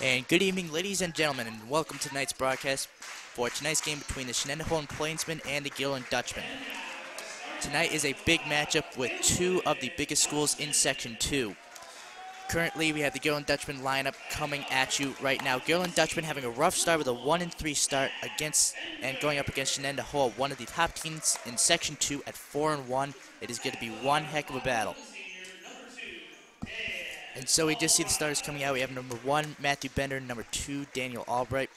And good evening, ladies and gentlemen, and welcome to tonight's broadcast for tonight's game between the Shenandoah Plainsmen and the Gillen Dutchmen. Tonight is a big matchup with two of the biggest schools in Section 2. Currently, we have the Gillen Dutchmen lineup coming at you right now. Gillen Dutchmen having a rough start with a 1-3 start going up against Shenandoah, one of the top teams in Section 2 at 4-1. It is going to be one heck of a battle. And so we just see the starters coming out. We have number 1, Matthew Bender, number 2, Daniel Albright.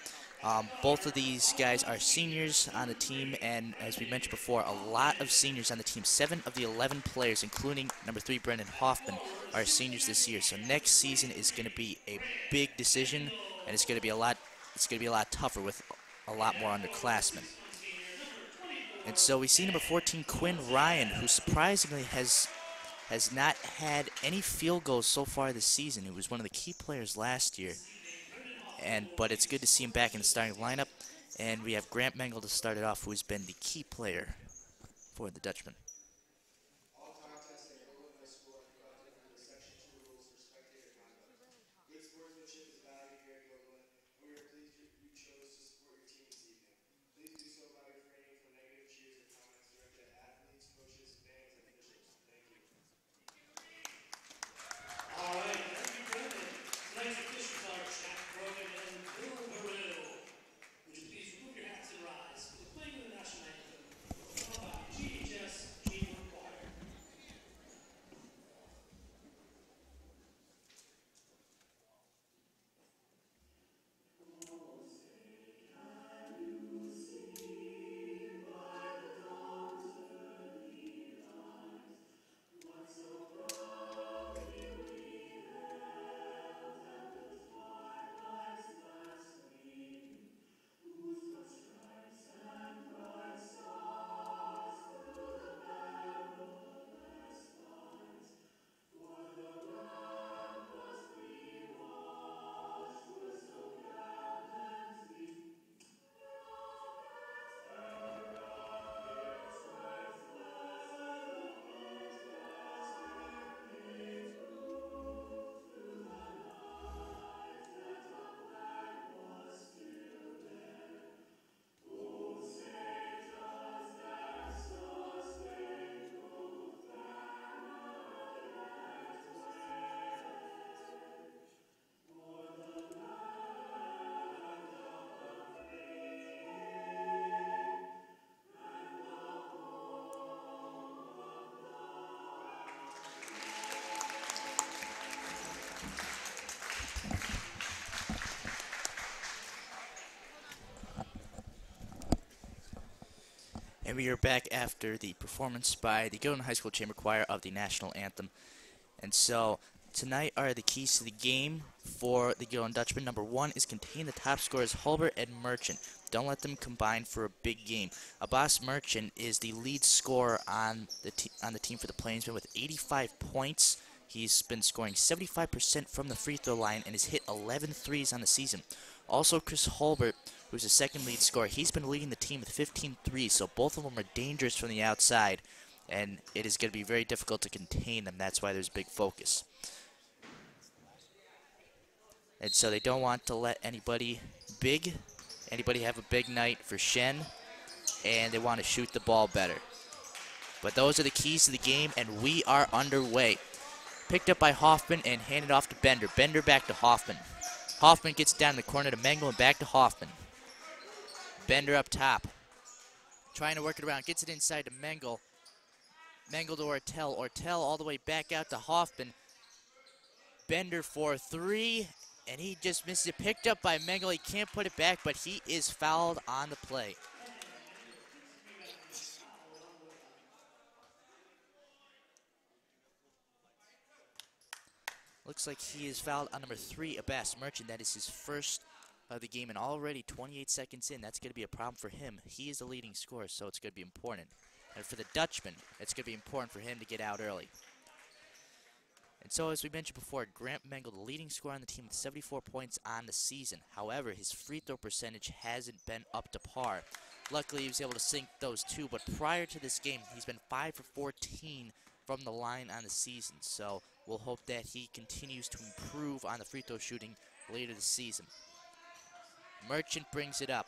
Both of these guys are seniors on the team, and as we mentioned before, a lot of seniors on the team. 7 of the 11 players, including number 3, Brendan Hoffman, are seniors this year. So next season is going to be a big decision, and it's going to be a lot tougher with a lot more underclassmen. And so we see number 14, Quinn Ryan, who surprisingly has not had any field goals so far this season. He was one of the key players last year, but it's good to see him back in the starting lineup. And we have Grant Mengel to start it off, who has been the key player for the Dutchmen. And we are back after the performance by the Gillen High School Chamber Choir of the National Anthem. And so tonight are the keys to the game for the Gillen Dutchmen. Number 1 is contain the top scorers Hulbert and Merchant. Don't let them combine for a big game. Abbas Merchant is the lead scorer on the team for the Plainsmen with 85 points. He's been scoring 75% from the free throw line and has hit 11 threes on the season. Also, Chris Hulbert, who's the second lead scorer, he's been leading the team with 15 threes, so both of them are dangerous from the outside, and it is going to be very difficult to contain them. That's why there's big focus. And so they don't want to let anybody have a big night for Shen, and they want to shoot the ball better. But those are the keys to the game, and we are underway. Picked up by Hoffman and handed off to Bender. Bender back to Hoffman. Hoffman gets down in the corner to Mengel and back to Hoffman. Bender up top. Trying to work it around. Gets it inside to Mengel. Mengel to Ortel. Ortel all the way back out to Hoffman. Bender for 3. And he just misses it. Picked up by Mengel. He can't put it back, but he is fouled on the play. Looks like he is fouled on number 3, Abbas Merchant. That is his first of the game, and already 28 seconds in, that's going to be a problem for him. He is the leading scorer, so it's going to be important. And for the Dutchman, it's going to be important for him to get out early. And so, as we mentioned before, Grant Mengel, the leading scorer on the team with 74 points on the season. However, his free throw percentage hasn't been up to par. Luckily, he was able to sink those 2, but prior to this game, he's been 5 for 14 from the line on the season. So we'll hope that he continues to improve on the free throw shooting later this season. Merchant brings it up.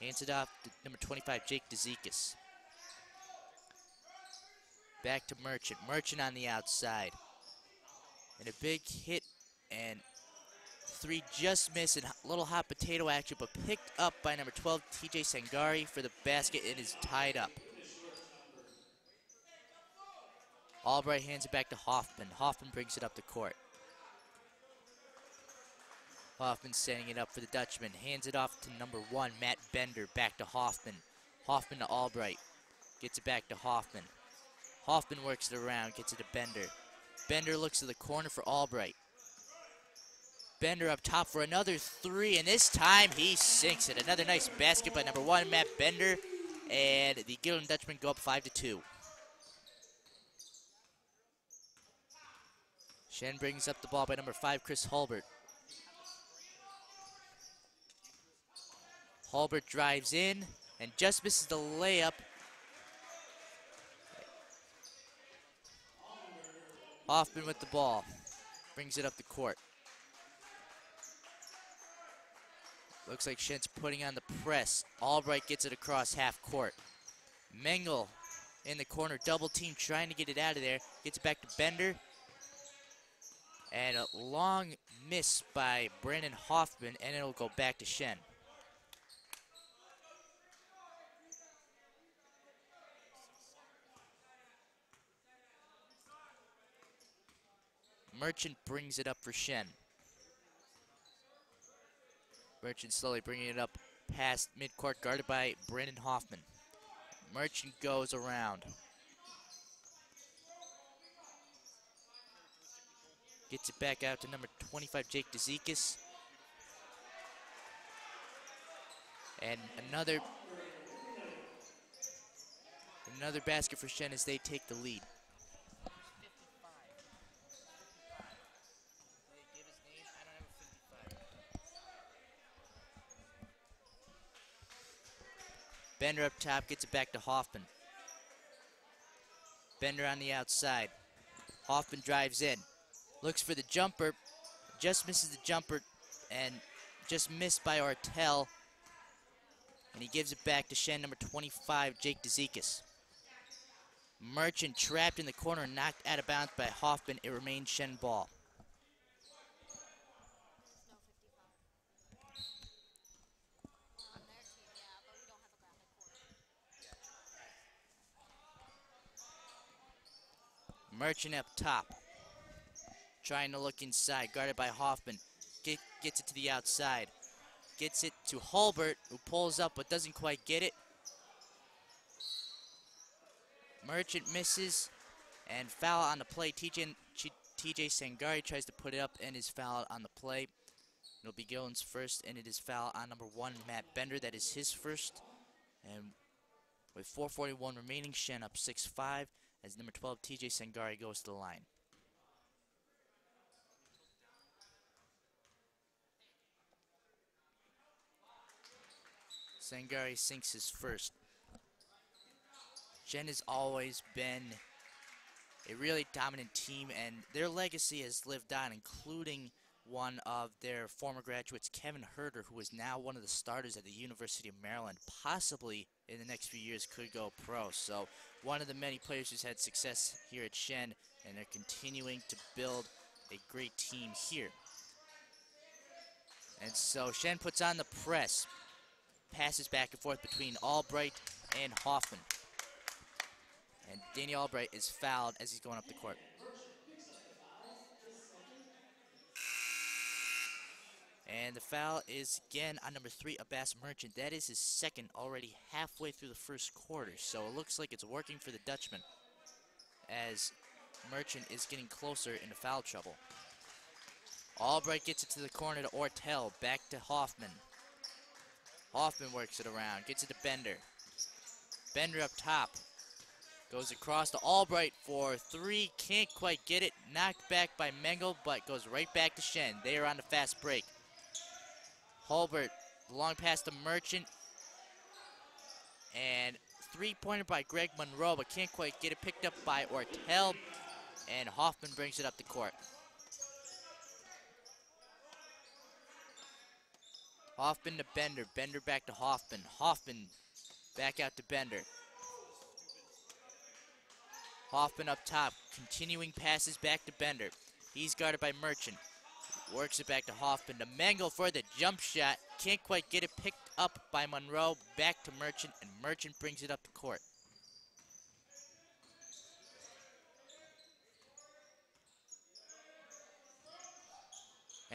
Hands it off to number 25, Jake DeZekis. Back to Merchant. Merchant on the outside. And a big hit, and three just missed, and a little hot potato action, but picked up by number 12, TJ Sangari for the basket. It is tied up. Albright hands it back to Hoffman. Hoffman brings it up the court. Hoffman setting it up for the Dutchman. Hands it off to number 1, Matt Bender. Back to Hoffman. Hoffman to Albright. Gets it back to Hoffman. Hoffman works it around, gets it to Bender. Bender looks to the corner for Albright. Bender up top for another three, and this time he sinks it. Another nice basket by number 1, Matt Bender. And the Gildan Dutchmen go up 5-2. Shen brings up the ball by number 5, Chris Hulbert. Hulbert drives in and just misses the layup. Hoffman with the ball. Brings it up the court. Looks like Shen's putting on the press. Albright gets it across half court. Mengel in the corner, double team, trying to get it out of there. Gets it back to Bender. And a long miss by Brandon Hoffman, and it'll go back to Shen. Merchant brings it up for Shen. Merchant slowly bringing it up past midcourt, guarded by Brandon Hoffman. Merchant goes around. Gets it back out to number 25, Jake DeZekis. And another basket for Shen as they take the lead. Bender up top, gets it back to Hoffman. Bender on the outside. Hoffman drives in. Looks for the jumper. Just misses the jumper and just missed by Ortel. And he gives it back to Shen, number 25, Jake DeZekis. Merchant trapped in the corner, knocked out of bounds by Hoffman. It remains Shen ball. Merchant up top. Trying to look inside, guarded by Hoffman. Gets it to the outside. Gets it to Hulbert, who pulls up but doesn't quite get it. Merchant misses, and foul on the play. TJ Sangari tries to put it up and is fouled on the play. It'll be Gillen's first, and it is foul on number 1, Matt Bender. That is his first. And with 4:41 remaining, Shen up 6-5 as number 12, TJ Sangari, goes to the line. Sangari sinks his first. Shen has always been a really dominant team, and their legacy has lived on, including one of their former graduates, Kevin Herter, who is now one of the starters at the University of Maryland, possibly in the next few years could go pro. So one of the many players who's had success here at Shen, and they're continuing to build a great team here. And so Shen puts on the press. Passes back and forth between Albright and Hoffman. And Danny Albright is fouled as he's going up the court. And the foul is again on number 3, Abbas Merchant. That is his second, already halfway through the first quarter. So it looks like it's working for the Dutchman as Merchant is getting closer into foul trouble. Albright gets it to the corner to Ortel. Back to Hoffman. Hoffman works it around, gets it to Bender. Bender up top. Goes across to Albright for 3, can't quite get it. Knocked back by Mengel, but goes right back to Shen. They are on the fast break. Hulbert, long pass to Merchant. And 3-pointer by Greg Monroe, but can't quite get it. Picked up by Ortel, and Hoffman brings it up the court. Hoffman to Bender. Bender back to Hoffman. Hoffman back out to Bender. Hoffman up top. Continuing passes back to Bender. He's guarded by Merchant. Works it back to Hoffman. To Mengel for the jump shot. Can't quite get it. Picked up by Monroe. Back to Merchant. And Merchant brings it up the court.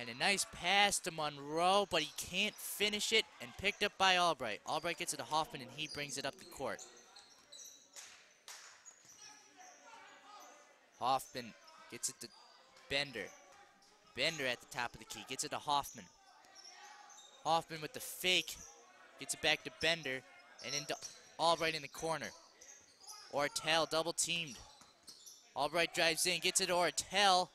And a nice pass to Monroe, but he can't finish it, and picked up by Albright. Albright gets it to Hoffman, and he brings it up the court. Hoffman gets it to Bender. Bender at the top of the key, gets it to Hoffman. Hoffman with the fake, gets it back to Bender, and into Albright in the corner. Ortel double teamed. Albright drives in, gets it to Ortel,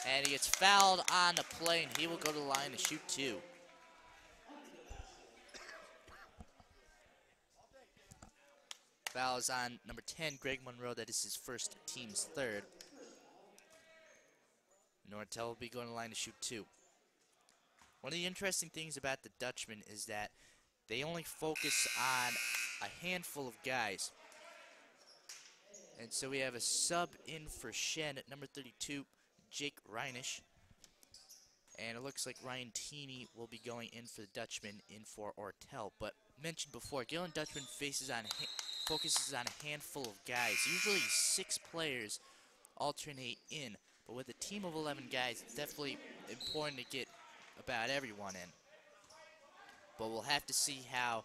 and he gets fouled on the play, and he will go to the line to shoot two. Foul is on number 10, Greg Monroe. That is his first, team's third. Nortel will be going to the line to shoot two. One of the interesting things about the Dutchmen is that they only focus on a handful of guys. And so we have a sub in for Shen at number 32, Jake Reinisch. And it looks like Ryan Teeney will be going in for the Dutchman, in for Ortel. But mentioned before, Galen Dutchman focuses on a handful of guys. Usually 6 players alternate in. But with a team of 11 guys, it's definitely important to get about everyone in. But we'll have to see how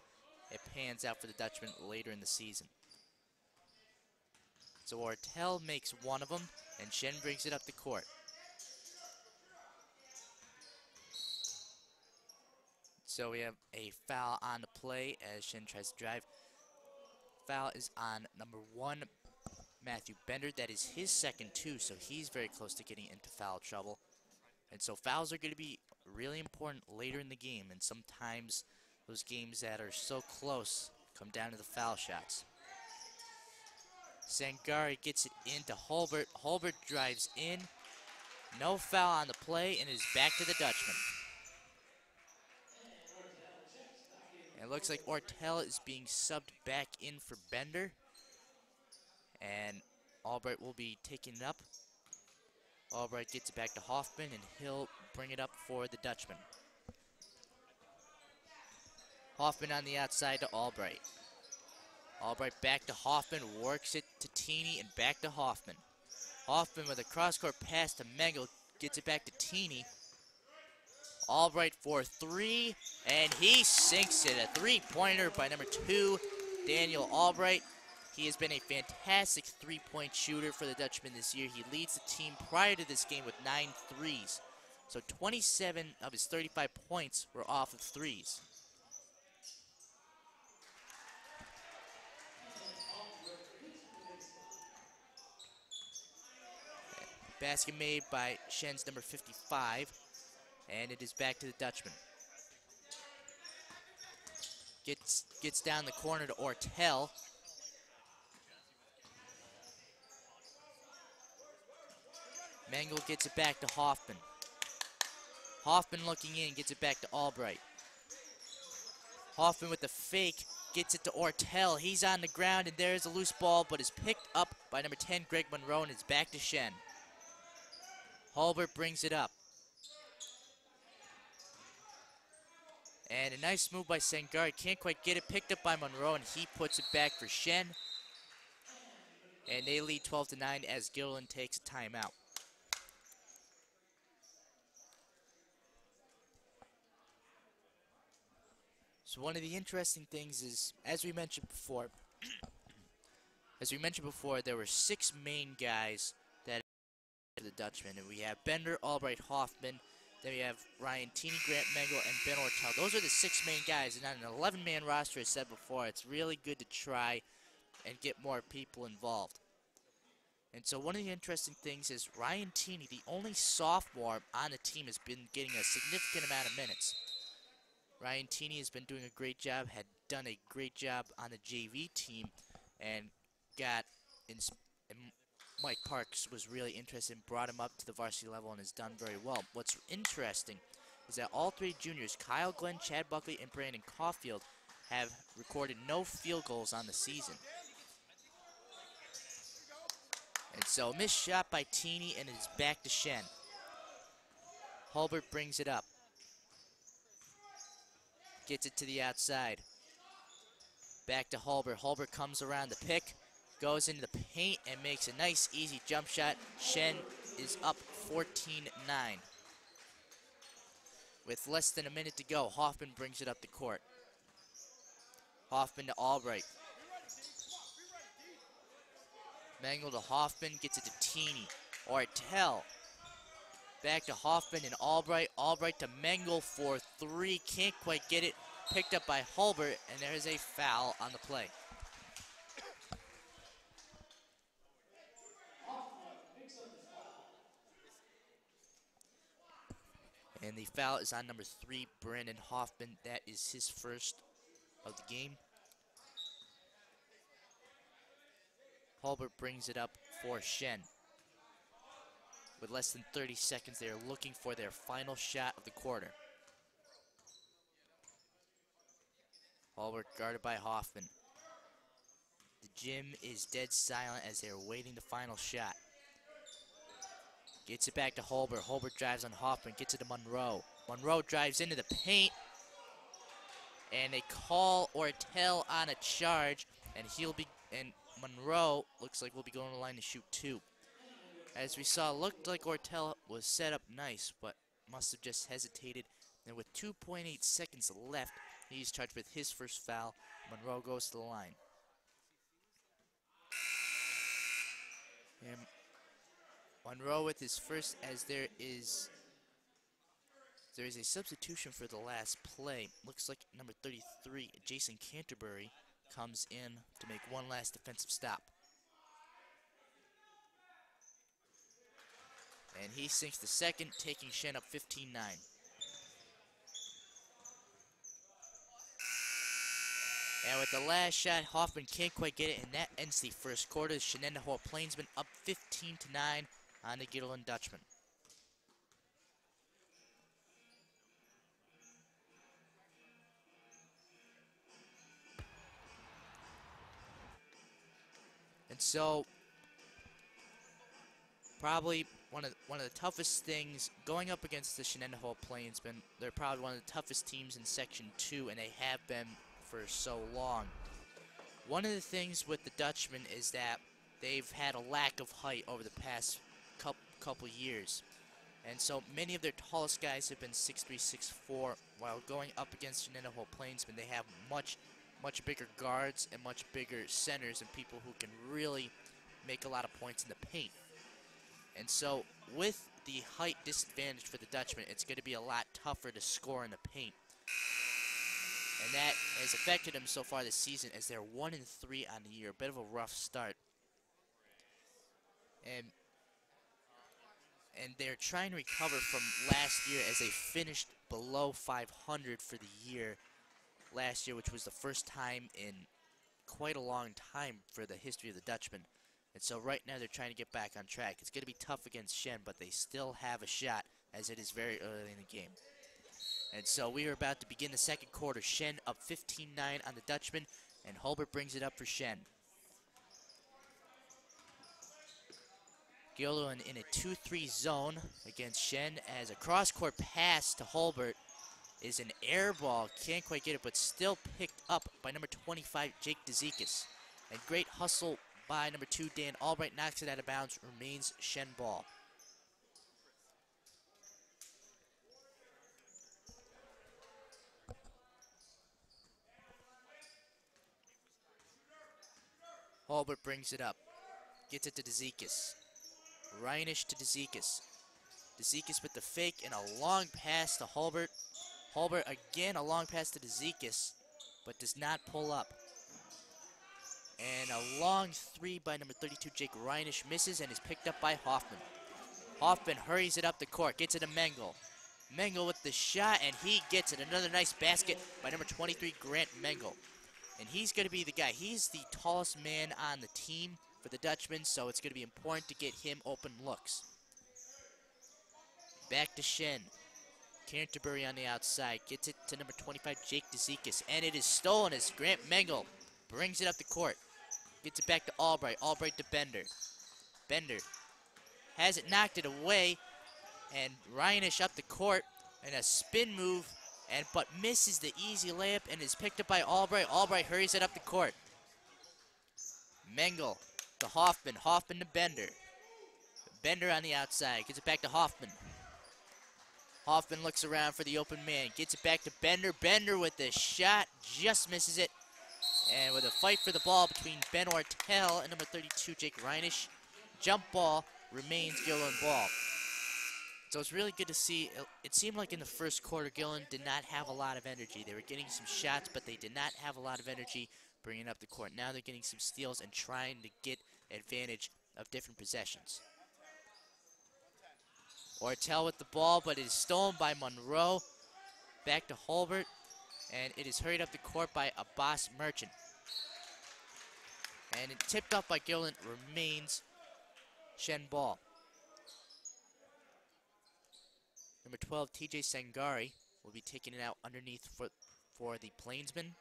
it pans out for the Dutchman later in the season. So Ortel makes one of them, and Shen brings it up the court. So we have a foul on the play as Shen tries to drive. Foul is on number 1, Matthew Bender. That is his second too, so he's very close to getting into foul trouble. And so fouls are going to be really important later in the game, and sometimes those games that are so close come down to the foul shots. Sangari gets it into Hulbert. Hulbert drives in. No foul on the play, and is back to the Dutchman. And it looks like Ortel is being subbed back in for Bender. And Albright will be taking it up. Albright gets it back to Hoffman, and he'll bring it up for the Dutchman. Hoffman on the outside to Albright. Albright back to Hoffman, works it to Teeney, and back to Hoffman. Hoffman with a cross-court pass to Mengel, gets it back to Teeney. Albright for 3, and he sinks it. A 3-pointer by number 2, Daniel Albright. He has been a fantastic 3-point shooter for the Dutchman this year. He leads the team prior to this game with 9 threes. So 27 of his 35 points were off of threes. Basket made by Shen's number 55, and it is back to the Dutchman. Gets down the corner to Ortel. Mengel gets it back to Hoffman. Hoffman looking in, gets it back to Albright. Hoffman with the fake, gets it to Ortel. He's on the ground, and there's a loose ball, but is picked up by number 10, Greg Monroe, and it's back to Shen. Hulbert brings it up. And a nice move by Sangari. Can't quite get it. Picked up by Monroe, and he puts it back for Shen. And they lead 12-9 as Gilliland takes a timeout. So one of the interesting things is, as we mentioned before, there were 6 main guys that the Dutchman, and we have Bender, Albright, Hoffman. Then we have Ryan Teeney, Grant Mengel, and Ben Ortel. Those are the 6 main guys, and on an 11-man roster, as I said before, it's really good to try and get more people involved. And so one of the interesting things is Ryan Teeney, the only sophomore on the team, has been getting a significant amount of minutes. Ryan Teeney has been doing a great job, had done a great job on the JV team, and Mike Parks was really interested and brought him up to the varsity level and has done very well. What's interesting is that all three juniors, Kyle Glenn, Chad Buckley, and Brandon Caulfield, have recorded no field goals on the season. And so missed shot by Teeny, and it's back to Shen. Hulbert brings it up. Gets it to the outside. Back to Hulbert. Hulbert comes around the pick, goes into the paint, and makes a nice, easy jump shot. Shen is up 14-9. With less than a minute to go, Hoffman brings it up the court. Hoffman to Albright. Mengel to Hoffman, gets it to Teeny. Ortel. Back to Hoffman and Albright. Albright to Mengel for three. Can't quite get it. Picked up by Hulbert, and there is a foul on the play. And the foul is on number 3, Brandon Hoffman. That is his first of the game. Hulbert brings it up for Shen. With less than 30 seconds, they are looking for their final shot of the quarter. Hulbert guarded by Hoffman. The gym is dead silent as they are waiting the final shot. Gets it back to Hulbert. Hulbert drives on Hoffman, gets it to Monroe. Monroe drives into the paint, and they call Ortel on a charge, and Monroe looks like will be going to the line to shoot 2. As we saw, looked like Ortel was set up nice, but must have just hesitated. And with 2.8 seconds left, he's charged with his first foul. Monroe goes to the line. And Monroe with his first, as there is a substitution for the last play. Looks like number 33, Jason Canterbury, comes in to make one last defensive stop. And he sinks the second, taking Shen up 15-9. And with the last shot, Hoffman can't quite get it, and that ends the first quarter. The Shenandoah Plainsmen up 15-9 on the Gittleton Dutchman. And so, probably one of the toughest things going up against the Shenandoah Plainsmen. They're probably one of the toughest teams in Section 2, and they have been for so long. One of the things with the Dutchmen is that they've had a lack of height over the past couple years. And so many of their tallest guys have been 6'3", 6'4", while going up against Shenandoah Plainsmen, they have much bigger guards and much bigger centers and people who can really make a lot of points in the paint. And so with the height disadvantage for the Dutchmen, it's going to be a lot tougher to score in the paint. And that has affected them so far this season, as they're 1-3 on the year. A bit of a rough start. And they're trying to recover from last year, as they finished below 500 for the year last year, which was the first time in quite a long time for the history of the Dutchmen. And so right now they're trying to get back on track. It's going to be tough against Shen, but they still have a shot, as it is very early in the game. And so we are about to begin the second quarter. Shen up 15-9 on the Dutchman, and Hulbert brings it up for Shen. Gildo in a 2-3 zone against Shen, as a cross-court pass to Hulbert is an air ball. Can't quite get it, but still picked up by number 25, Jake DeZekis. And great hustle by number 2, Dan Albright, knocks it out of bounds, remains Shen ball. Hulbert brings it up, gets it to DeZekis. Reinish to DeZekis. DeZekis with the fake and a long pass to Hulbert. Hulbert again, a long pass to DeZekis, but does not pull up. And a long three by number 32, Jake Reinish, misses and is picked up by Hoffman. Hoffman hurries it up the court, gets it to Mengel. Mengel with the shot, and he gets it. Another nice basket by number 23, Grant Mengel. And he's going to be the guy. He's the tallest man on the team for the Dutchman, so it's going to be important to get him open looks. Back to Shen. Canterbury on the outside. Gets it to number 25, Jake DeZekis. And it is stolen as Grant Mengel brings it up the court. Gets it back to Albright. Albright to Bender. Bender has it, knocked it away. And Ryanish up the court in a spin move, but misses the easy layup and is picked up by Albright. Albright hurries it up the court. Mengel to Hoffman. Hoffman to Bender. Bender on the outside. Gets it back to Hoffman. Hoffman looks around for the open man. Gets it back to Bender. Bender with the shot. Just misses it. And with a fight for the ball between Ben Ortel and number 32, Jake Reinisch. Jump ball remains Gillen ball. So it's really good to see. It seemed like in the first quarter, Gillen did not have a lot of energy. They were getting some shots, but they did not have a lot of energy bringing up the court. Now they're getting some steals and trying to get advantage of different possessions. Ortel with the ball, but it is stolen by Monroe. Back to Holbert, and it is hurried up the court by Abbas Merchant. And it tipped up by Gillen remains Shen ball. Number 12, TJ Sangari will be taking it out underneath for the Plainsman.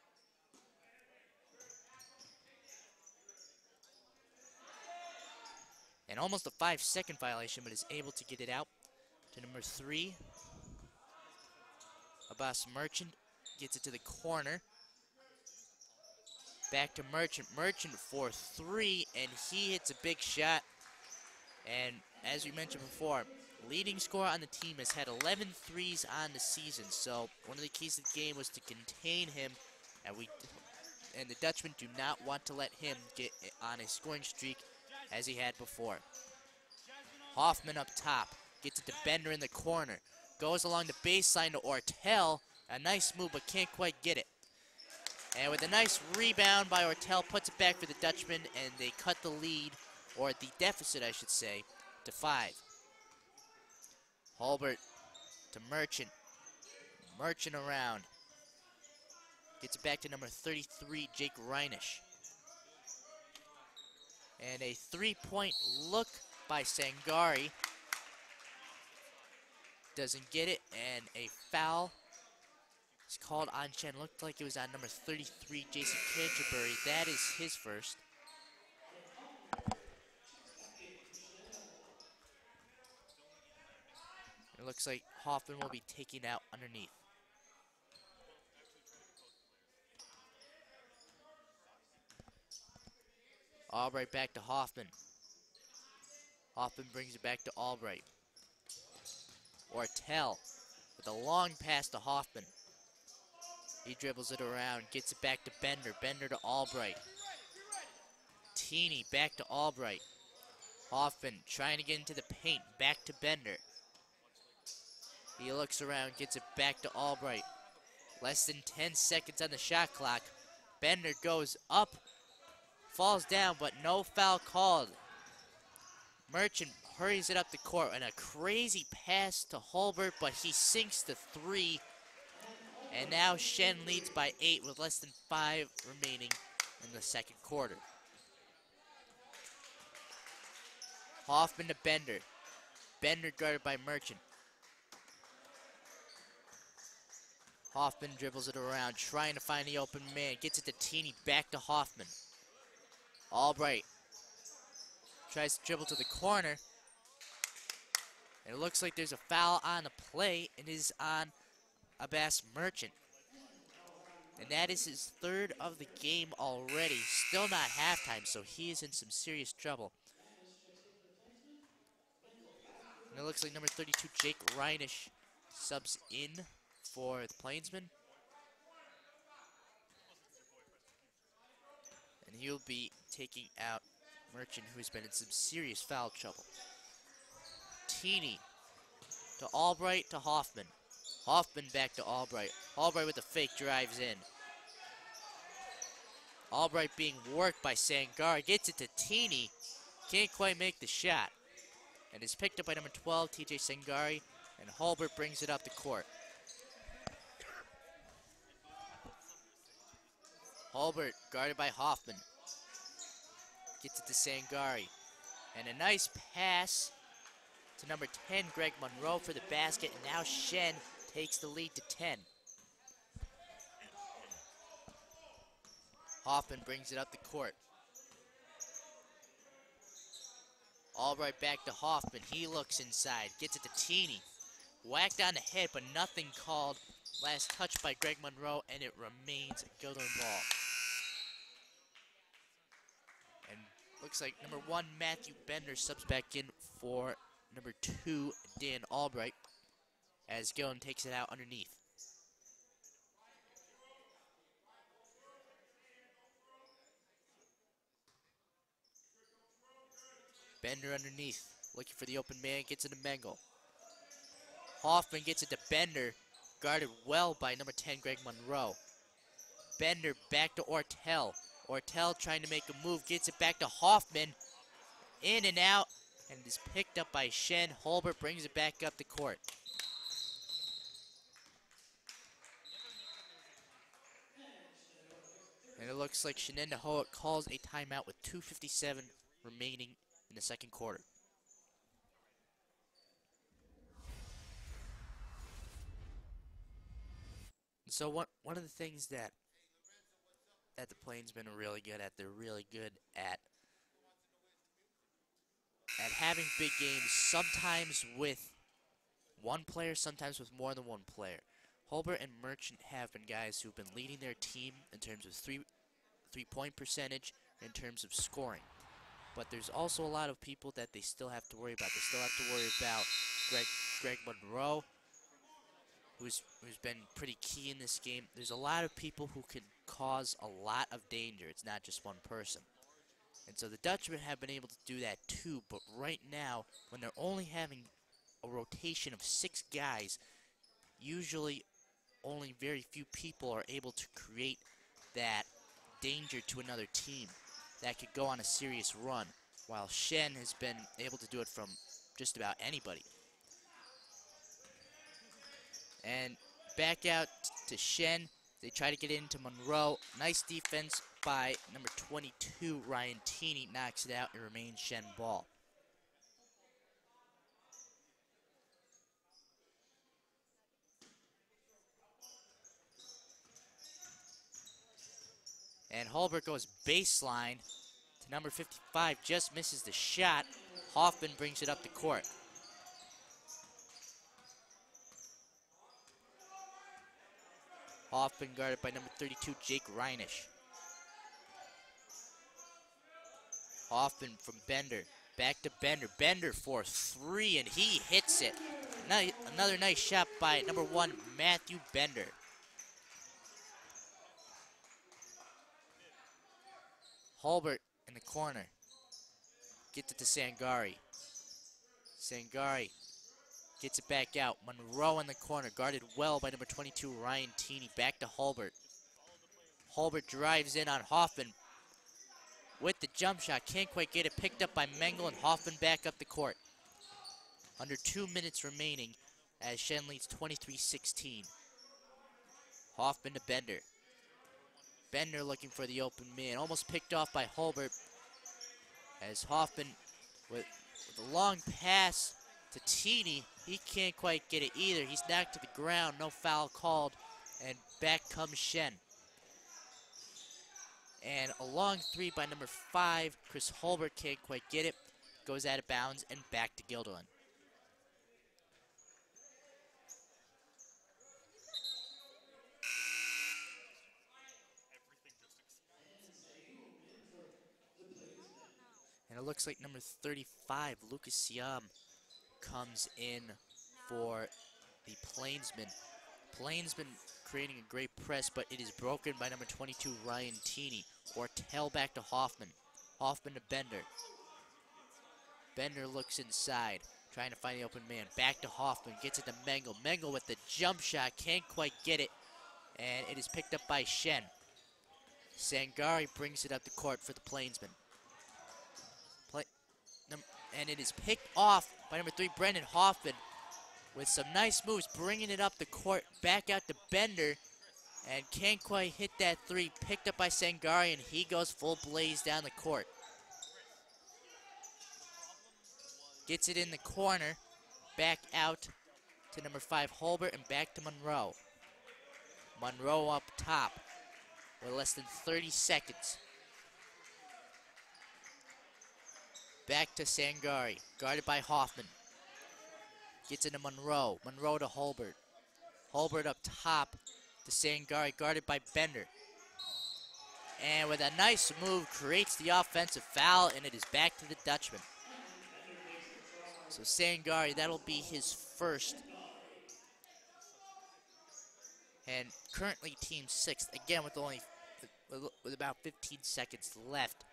And almost a 5-second violation, but is able to get it out to number 3. Abbas Merchant gets it to the corner. Back to Merchant. Merchant for 3, and he hits a big shot. And as we mentioned before, leading scorer on the team has had 11 threes on the season. So one of the keys of the game was to contain him, and the Dutchmen do not want to let him get on a scoring streak as he had before. Hoffman up top, gets it to Bender in the corner, goes along the baseline to Ortel, a nice move but can't quite get it. And with a nice rebound by Ortel, puts it back for the Dutchmen, and they cut the lead, or the deficit I should say, to 5. Holbert to Merchant. Merchant around. Gets it back to number 33, Jake Reinisch. And a 3-point look by Sangari. Doesn't get it, and a foul is called on Chen. Looked like it was on number 33, Jason Canterbury. That is his first. It looks like Hoffman will be taking out underneath. Albright back to Hoffman. Hoffman brings it back to Albright. Ortel with a long pass to Hoffman. He dribbles it around, gets it back to Bender. Bender to Albright. Teeny back to Albright. Hoffman trying to get into the paint, back to Bender. He looks around, gets it back to Albright. Less than 10 seconds on the shot clock. Bender goes up, falls down, but no foul called. Merchant hurries it up the court, and a crazy pass to Holbert, but he sinks the 3. And now Shen leads by 8 with less than 5 remaining in the second quarter. Hoffman to Bender. Bender guarded by Merchant. Hoffman dribbles it around, trying to find the open man. Gets it to Teeny, back to Hoffman. Albright tries to dribble to the corner. And it looks like there's a foul on the play, and it is on Abbas Merchant. And that is his 3rd of the game already. Still not halftime, so he is in some serious trouble. And it looks like number 32, Jake Reinisch, subs in for the Plainsmen. And he'll be taking out Merchant, who's been in some serious foul trouble. Teeny to Albright to Hoffman. Hoffman back to Albright. Albright with the fake drives in. Albright being worked by Sangar. Gets it to Teeny. Can't quite make the shot. And is picked up by number 12, TJ Sangari. And Holbert brings it up the court. Holbert guarded by Hoffman. Gets it to Sangari. And a nice pass to number 10, Greg Monroe for the basket. And now Shen takes the lead to 10. Hoffman brings it up the court. Albright back to Hoffman. He looks inside. Gets it to Teeny. Whacked on the head, but nothing called. Last touch by Greg Monroe, and it remains a Gilderland ball. And looks like number 1, Matthew Bender, subs back in for number 2, Dan Albright, as Gillen takes it out underneath. Bender underneath, looking for the open man, gets it to Mengel. Hoffman gets it to Bender, guarded well by number 10, Greg Monroe. Bender back to Ortel. Ortel trying to make a move, gets it back to Hoffman. In and out, and it is picked up by Shen. Holbert brings it back up the court. And it looks like Shenenda Hoek calls a timeout with 2:57 remaining in the second quarter. So one of the things that the Plainsmen are really good at, they're really good at having big games, sometimes with one player, sometimes with more than one player. Holbert and Merchant have been guys who've been leading their team in terms of three-point percentage, in terms of scoring. But there's also a lot of people that they still have to worry about. They still have to worry about Greg Monroe, who's been pretty key in this game. There's a lot of people who can cause a lot of danger. It's not just one person. And so the Dutchmen have been able to do that too, but right now, when they're only having a rotation of 6 guys, usually only very few people are able to create that danger to another team that could go on a serious run, while Shen has been able to do it from just about anybody. And back out to Shen. They try to get into Monroe. Nice defense by number 22, Ryan Teeny. Knocks it out. It remains Shen ball. And Holbert goes baseline to number 55. Just misses the shot. Hoffman brings it up the court. Hoffman guarded by number 32, Jake Reinisch. Hoffman from Bender. Back to Bender. Bender for 3, and he hits it. Another nice shot by number 1, Matthew Bender. Holbert in the corner. Gets it to Sangari. Sangari gets it back out. Monroe in the corner, guarded well by number 22, Ryan Teeny. Back to Holbert. Holbert drives in on Hoffman with the jump shot. Can't quite get it. Picked up by Mengel, and Hoffman back up the court. Under 2 minutes remaining as Shen leads 23-16. Hoffman to Bender. Bender looking for the open man. Almost picked off by Holbert as Hoffman with a long pass to Teeny. He can't quite get it either. He's knocked to the ground. No foul called. And back comes Shen. And a long 3 by number 5. Chris Holbert can't quite get it. Goes out of bounds and back to Guilderland. And it looks like number 35, Lucas Siam, comes in for the Plainsmen. Plainsmen creating a great press, but it is broken by number 22, Ryan Teeny. Ortel back to Hoffman. Hoffman to Bender. Bender looks inside, trying to find the open man. Back to Hoffman, gets it to Mengel. Mengel with the jump shot, can't quite get it, and it is picked up by Shen. Sangari brings it up the court for the Plainsmen. And it is picked off by number 3, Brendan Hoffman, with some nice moves, bringing it up the court, back out to Bender, and can't quite hit that 3. Picked up by Sangari, and he goes full blaze down the court. Gets it in the corner, back out to number 5, Holbert, and back to Monroe. Monroe up top with less than 30 seconds. Back to Sangari, guarded by Hoffman. Gets into Monroe. Monroe to Holbert. Holbert up top to Sangari, guarded by Bender. And with a nice move, creates the offensive foul, and it is back to the Dutchman. So Sangari, that'll be his first. And currently team 6th, again with about 15 seconds left.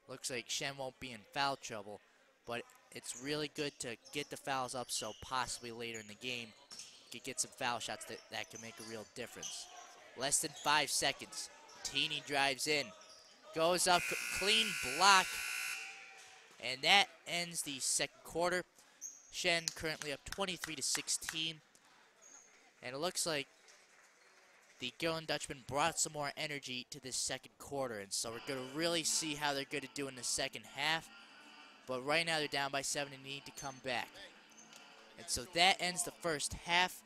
Looks like Shen won't be in foul trouble, but it's really good to get the fouls up so possibly later in the game you could get some foul shots that can make a real difference. Less than 5 seconds. Teeny drives in, goes up, clean block, and that ends the second quarter. Shen currently up 23-16, and it looks like the Gillen Dutchman brought some more energy to this second quarter, and so we're going to really see how they're going to do in the second half. But right now they're down by 7 and need to come back. And so that ends the first half.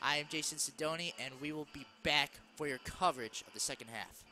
I am Jason Sidoni, and we will be back for your coverage of the second half.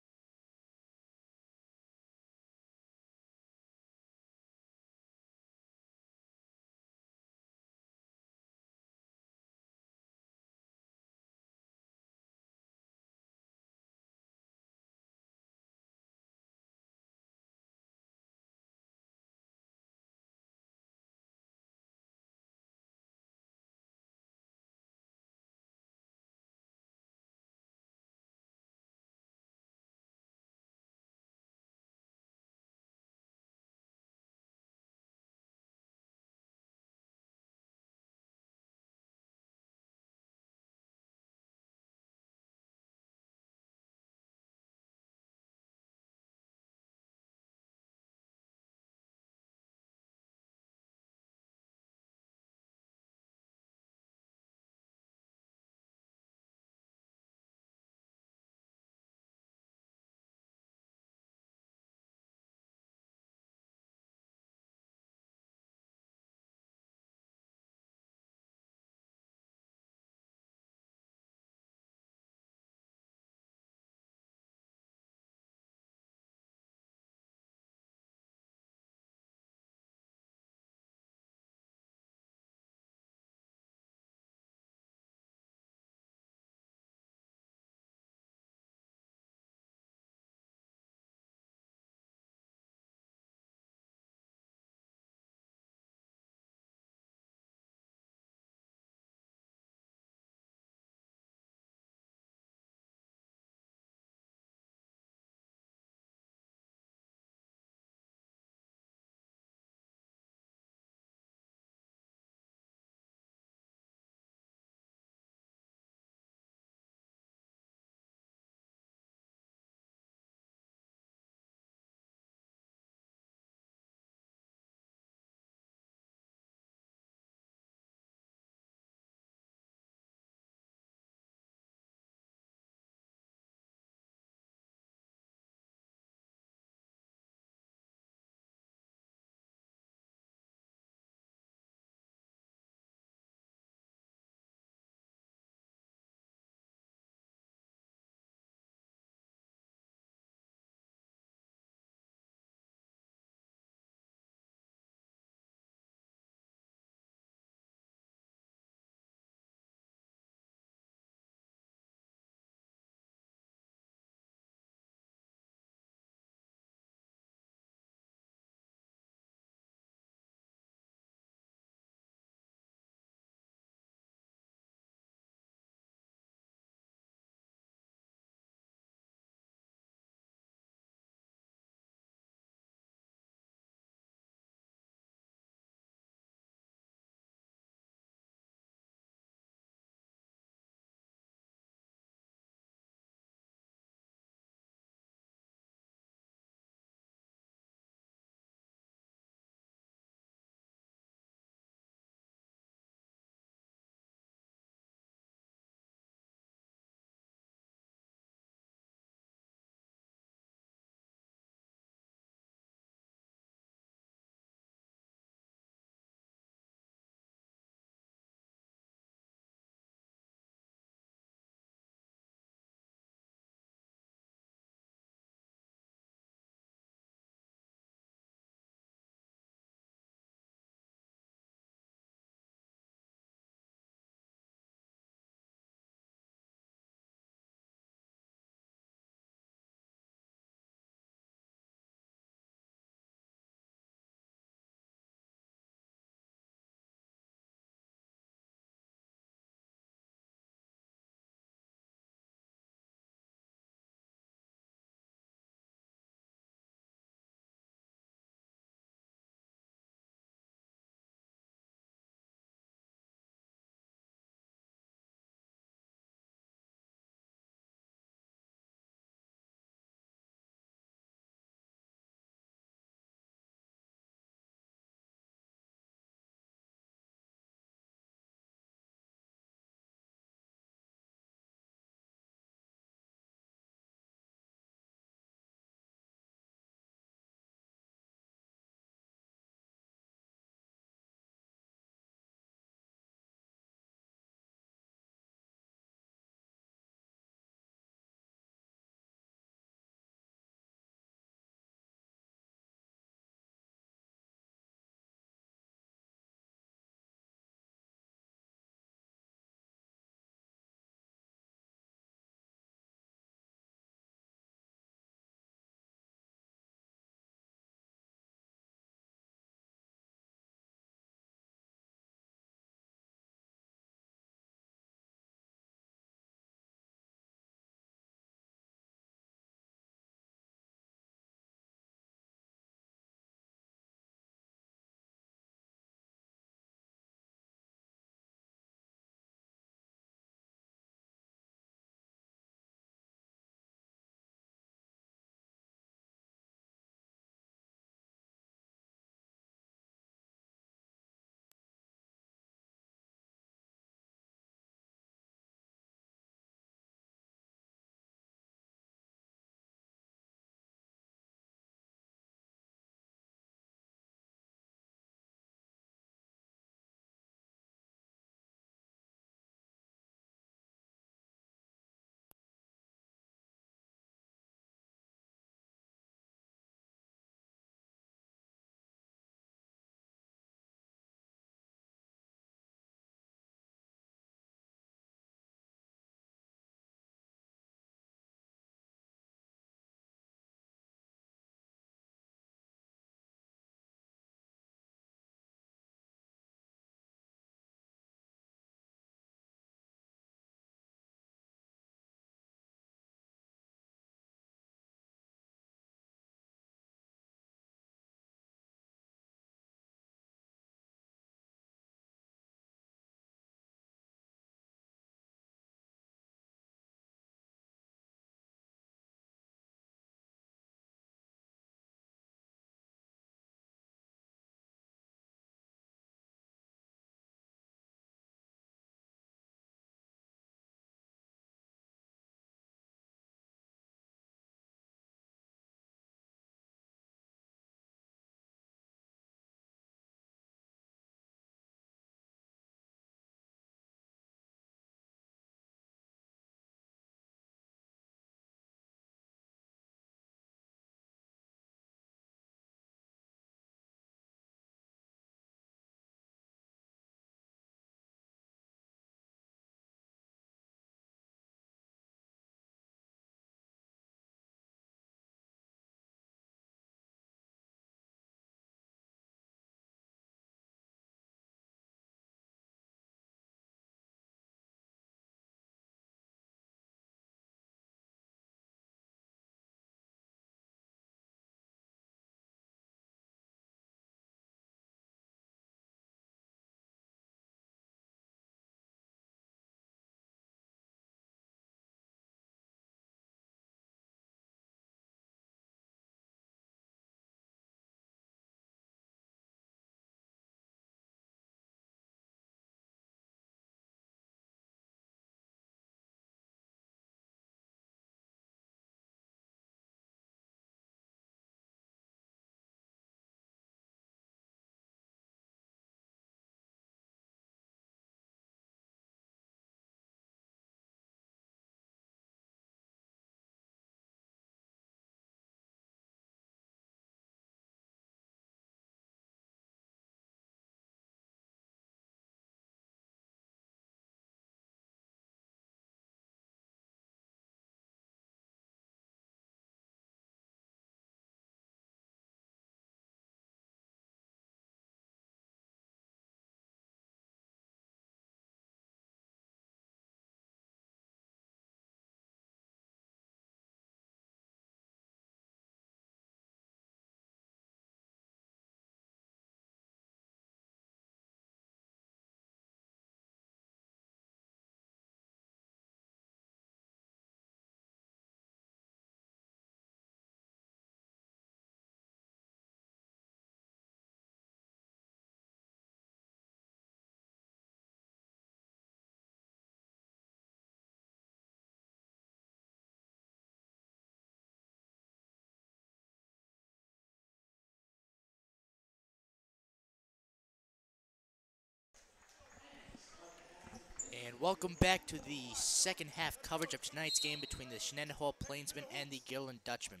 And welcome back to the second half coverage of tonight's game between the Shenandoah Plainsmen and the Gilliland Dutchmen.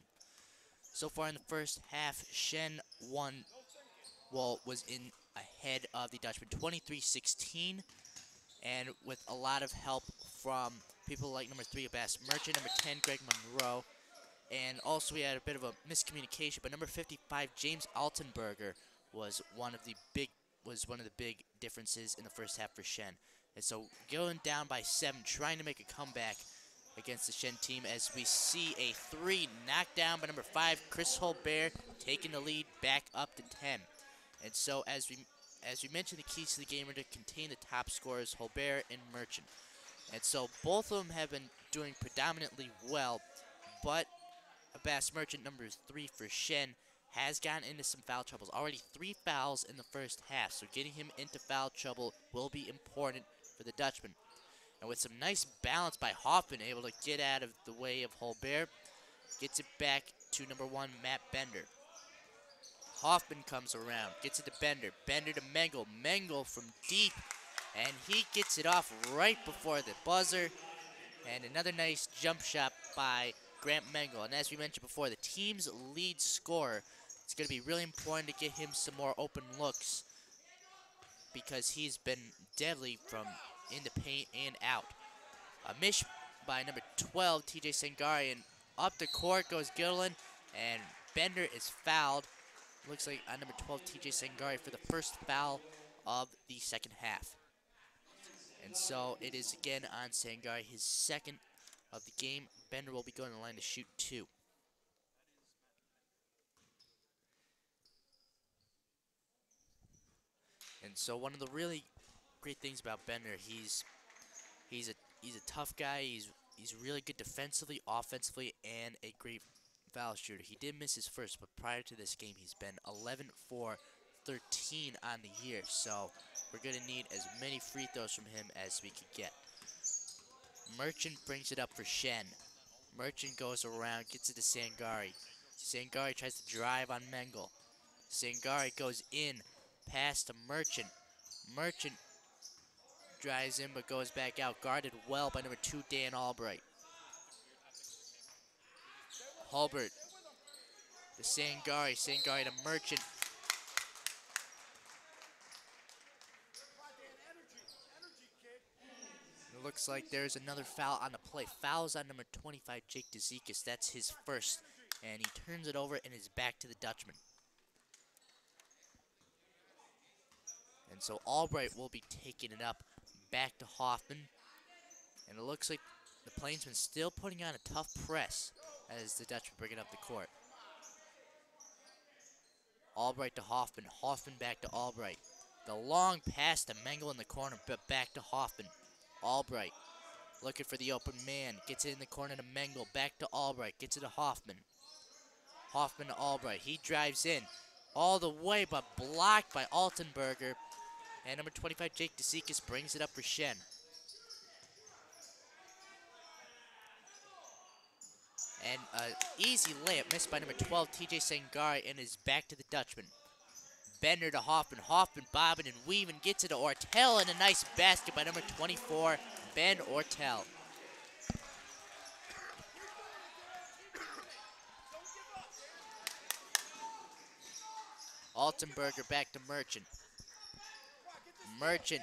So far in the first half, Shen was in ahead of the Dutchmen 23-16, and with a lot of help from people like number 3, Abbas Merchant, number 10, Greg Monroe, and also we had a bit of a miscommunication, but number 55, James Altenberger, was one of the big differences in the first half for Shen. And so going down by 7, trying to make a comeback against the Shen team as we see a 3 knocked down by number 5, Chris Holbert, taking the lead back up to 10. And so as we mentioned, the keys to the game are to contain the top scorers, Holbert and Merchant. And so both of them have been doing predominantly well, but Abbas Merchant, number 3 for Shen, has gotten into some foul troubles. Already 3 fouls in the first half, so getting him into foul trouble will be important for the Dutchman. And with some nice balance by Hoffman, able to get out of the way of Holbert, gets it back to number 1, Matt Bender. Hoffman comes around, gets it to Bender. Bender to Mengel. Mengel from deep, and he gets it off right before the buzzer. And another nice jump shot by Grant Mengel. And as we mentioned before, the team's lead scorer, it's going to be really important to get him some more open looks because he's been deadly from in the paint and out. A miss by number 12, TJ Sangari, and up the court goes Gilliland, and Bender is fouled. Looks like on number 12, TJ Sangari, for the first foul of the second half. And so it is again on Sangari, his second of the game. Bender will be going to the line to shoot 2. And so one of the really great things about Bender, he's a tough guy. He's really good defensively, offensively, and a great foul shooter. He did miss his first, but prior to this game, he's been 11 for 13 on the year. So we're going to need as many free throws from him as we could get. Merchant brings it up for Shen. Merchant goes around, gets it to Sangari. Sangari tries to drive on Mengel. Sangari goes in, pass to Merchant. Merchant drives in but goes back out, guarded well by number 2, Dan Albright. Hulbert to Sangari. Sangari to Merchant. It looks like there's another foul on the play. Fouls on number 25, Jake DeZekis. That's his first. And he turns it over and is back to the Dutchman. And so Albright will be taking it up back to Hoffman. And it looks like the Plainsmen still putting on a tough press as the Dutchman bring it up the court. Albright to Hoffman. Hoffman back to Albright. The long pass to Mengel in the corner, but back to Hoffman. Albright looking for the open man. Gets it in the corner to Mengel. Back to Albright. Gets it to Hoffman. Hoffman to Albright. He drives in all the way, but blocked by Altenberger. And number 25, Jake DeZekis, brings it up for Shen. And an easy layup missed by number 12, TJ Sangari, and is back to the Dutchman. Bender to Hoffman. Hoffman bobbing and weaving, gets it to Ortel, and a nice basket by number 24, Ben Ortel. Altenberger back to Merchant. Merchant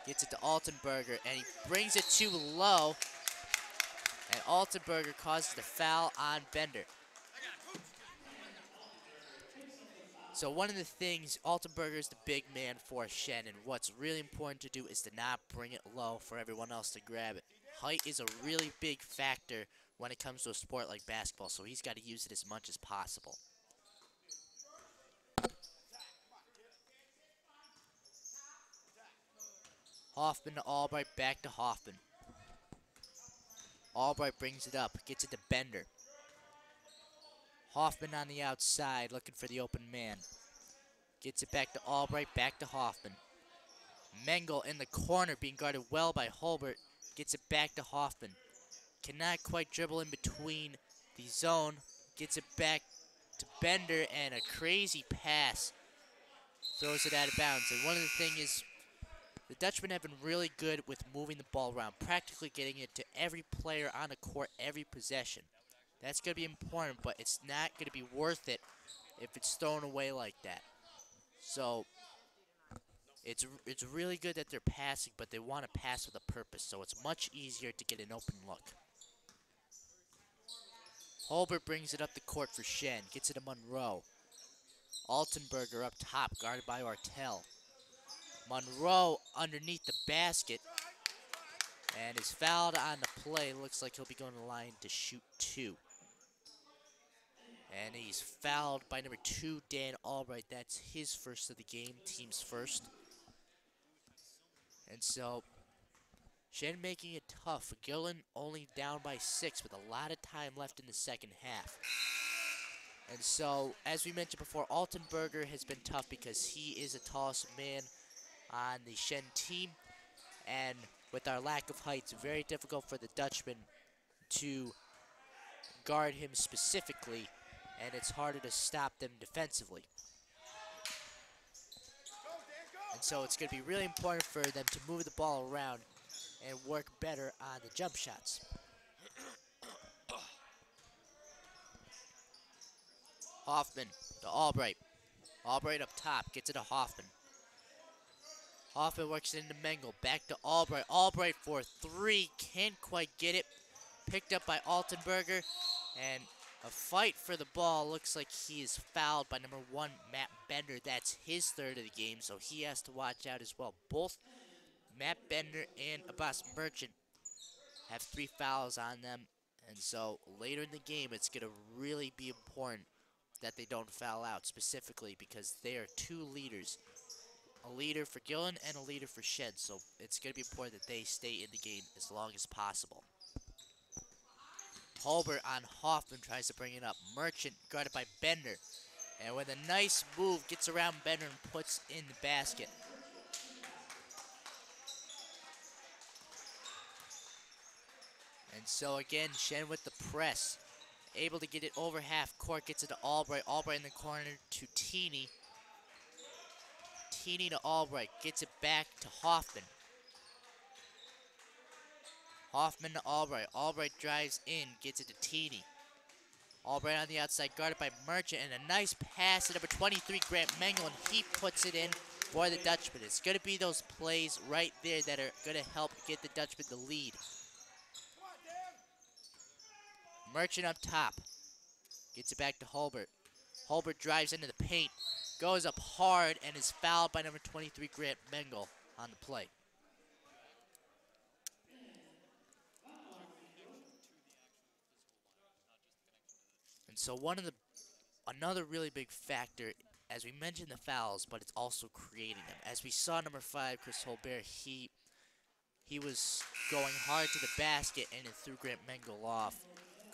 gets it to Altenberger, and he brings it too low. And Altenberger causes the foul on Bender. So one of the things, Altenberger is the big man for Shen, and what's really important to do is to not bring it low for everyone else to grab it. Height is a really big factor when it comes to a sport like basketball, so he's got to use it as much as possible. Hoffman to Albright, back to Hoffman. Albright brings it up, gets it to Bender. Hoffman on the outside, looking for the open man. Gets it back to Albright, back to Hoffman. Mengel in the corner, being guarded well by Hulbert. Gets it back to Hoffman. Cannot quite dribble in between the zone. Gets it back to Bender, and a crazy pass. Throws it out of bounds. And one of the things is, The Dutchmen have been really good with moving the ball around, practically getting it to every player on the court every possession. That's going to be important, but it's not going to be worth it if it's thrown away like that. So it's really good that they're passing, but they want to pass with a purpose, so it's much easier to get an open look. Holbert brings it up the court for Shen, gets it to Monroe. Altenberger up top, guarded by Ortel. Monroe underneath the basket, and is fouled on the play. Looks like he'll be going to the line to shoot 2. And he's fouled by number 2, Dan Albright. That's his first of the game, team's first. And so, Shen making it tough. Gillen only down by 6 with a lot of time left in the second half. And so, as we mentioned before, Altenberger has been tough because he is the tallest man on the Shen team. And with our lack of height, it's very difficult for the Dutchman to guard him specifically, and it's harder to stop them defensively. And so it's going to be really important for them to move the ball around and work better on the jump shots. Hoffman to Albright. Albright up top, gets it to Hoffman. Hoffman works it into Mengel, back to Albright. Albright for 3, can't quite get it. Picked up by Altenberger, and a fight for the ball. Looks like he is fouled by number 1, Matt Bender. That's his third of the game, so he has to watch out as well. Both Matt Bender and Abbas Merchant have 3 fouls on them, and so later in the game, it's going to really be important that they don't foul out, specifically because they are 2 leaders. A leader for Gillen and a leader for Shen, so it's going to be important that they stay in the game as long as possible. Holbert on Hoffman tries to bring it up. Merchant guarded by Bender. And with a nice move, gets around Bender and puts in the basket. And so again, Shen with the press. Able to get it over half court, gets it to Albright. Albright in the corner to Teeny. Teeny to Albright, gets it back to Hoffman. Hoffman to Albright. Albright drives in, gets it to Teeny. Albright on the outside, guarded by Merchant, and a nice pass to number 23, Grant Mengel, and he puts it in for the Dutchman. It's going to be those plays right there that are going to help get the Dutchman the lead. Merchant up top, gets it back to Holbert. Holbert drives into the paint, goes up hard, and is fouled by number 23, Grant Mengel on the play. And so another really big factor, as we mentioned the fouls, but it's also creating them. As we saw number 5, Chris Holbert, he was going hard to the basket and it threw Grant Mengel off,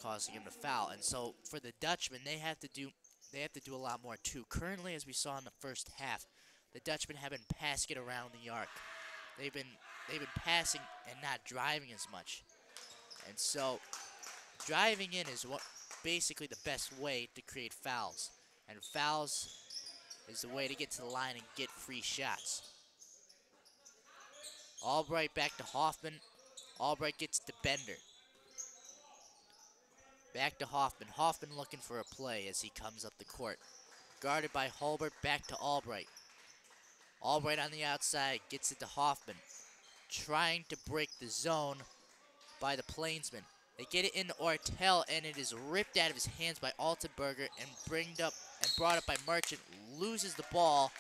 causing him to foul. And so for the Dutchmen, they have to do a lot more too. Currently, as we saw in the first half, the Dutchmen have been passing it around the arc. They've been passing and not driving as much. And so driving in is basically the best way to create fouls. And fouls is the way to get to the line and get free shots. Albright back to Hoffman. Albright gets to Bender. Back to Hoffman. Hoffman looking for a play as he comes up the court. Guarded by Holbert, back to Albright. Albright on the outside, gets it to Hoffman. Trying to break the zone by the Plainsmen. They get it into Ortel, and it is ripped out of his hands by Altenberger and brought up by Merchant. Loses the ball,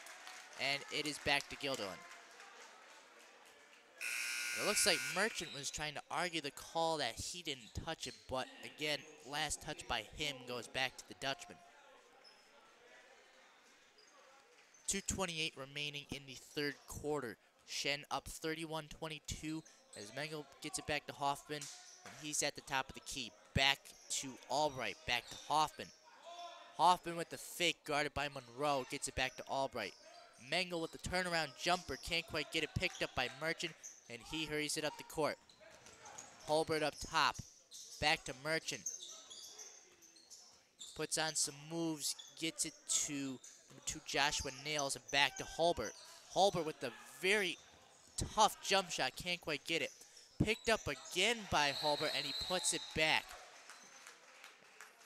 and it is back to Gilderland. It looks like Merchant was trying to argue the call that he didn't touch it, but again, last touch by him goes back to the Dutchman. 2:28 remaining in the third quarter. Shen up 31-22 as Mengel gets it back to Hoffman, and he's at the top of the key. Back to Albright, back to Hoffman. Hoffman with the fake, guarded by Monroe, gets it back to Albright. Mengel with the turnaround jumper, can't quite get it, picked up by Merchant, and he hurries it up the court. Holbert up top, back to Merchant. Puts on some moves, gets it to Joshua Nails, and back to Holbert. Holbert with the very tough jump shot, can't quite get it. Picked up again by Hulbert, and he puts it back.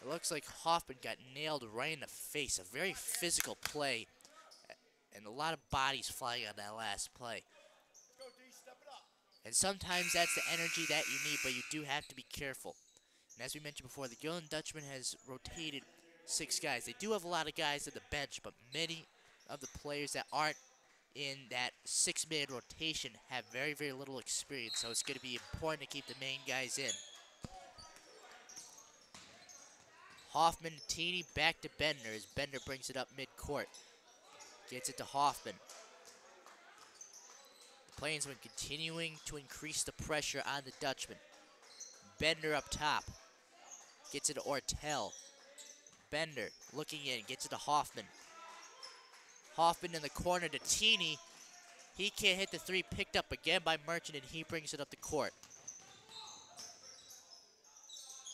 It looks like Hoffman got nailed right in the face. A very physical play, and a lot of bodies flying on that last play. And sometimes that's the energy that you need, but you do have to be careful. And as we mentioned before, the Gillen Dutchman has rotated 6 guys. They do have a lot of guys at the bench, but many of the players that aren't in that 6-man rotation have very, very little experience. So it's going to be important to keep the main guys in. Hoffman to Teeny, back to Bender as Bender brings it up mid-court. Gets it to Hoffman. The Plainsman continuing to increase the pressure on the Dutchman. Bender up top. Gets it to Ortel. Bender looking in, gets it to Hoffman. Hoffman in the corner to Teeny. He can't hit the 3, picked up again by Merchant, and he brings it up the court.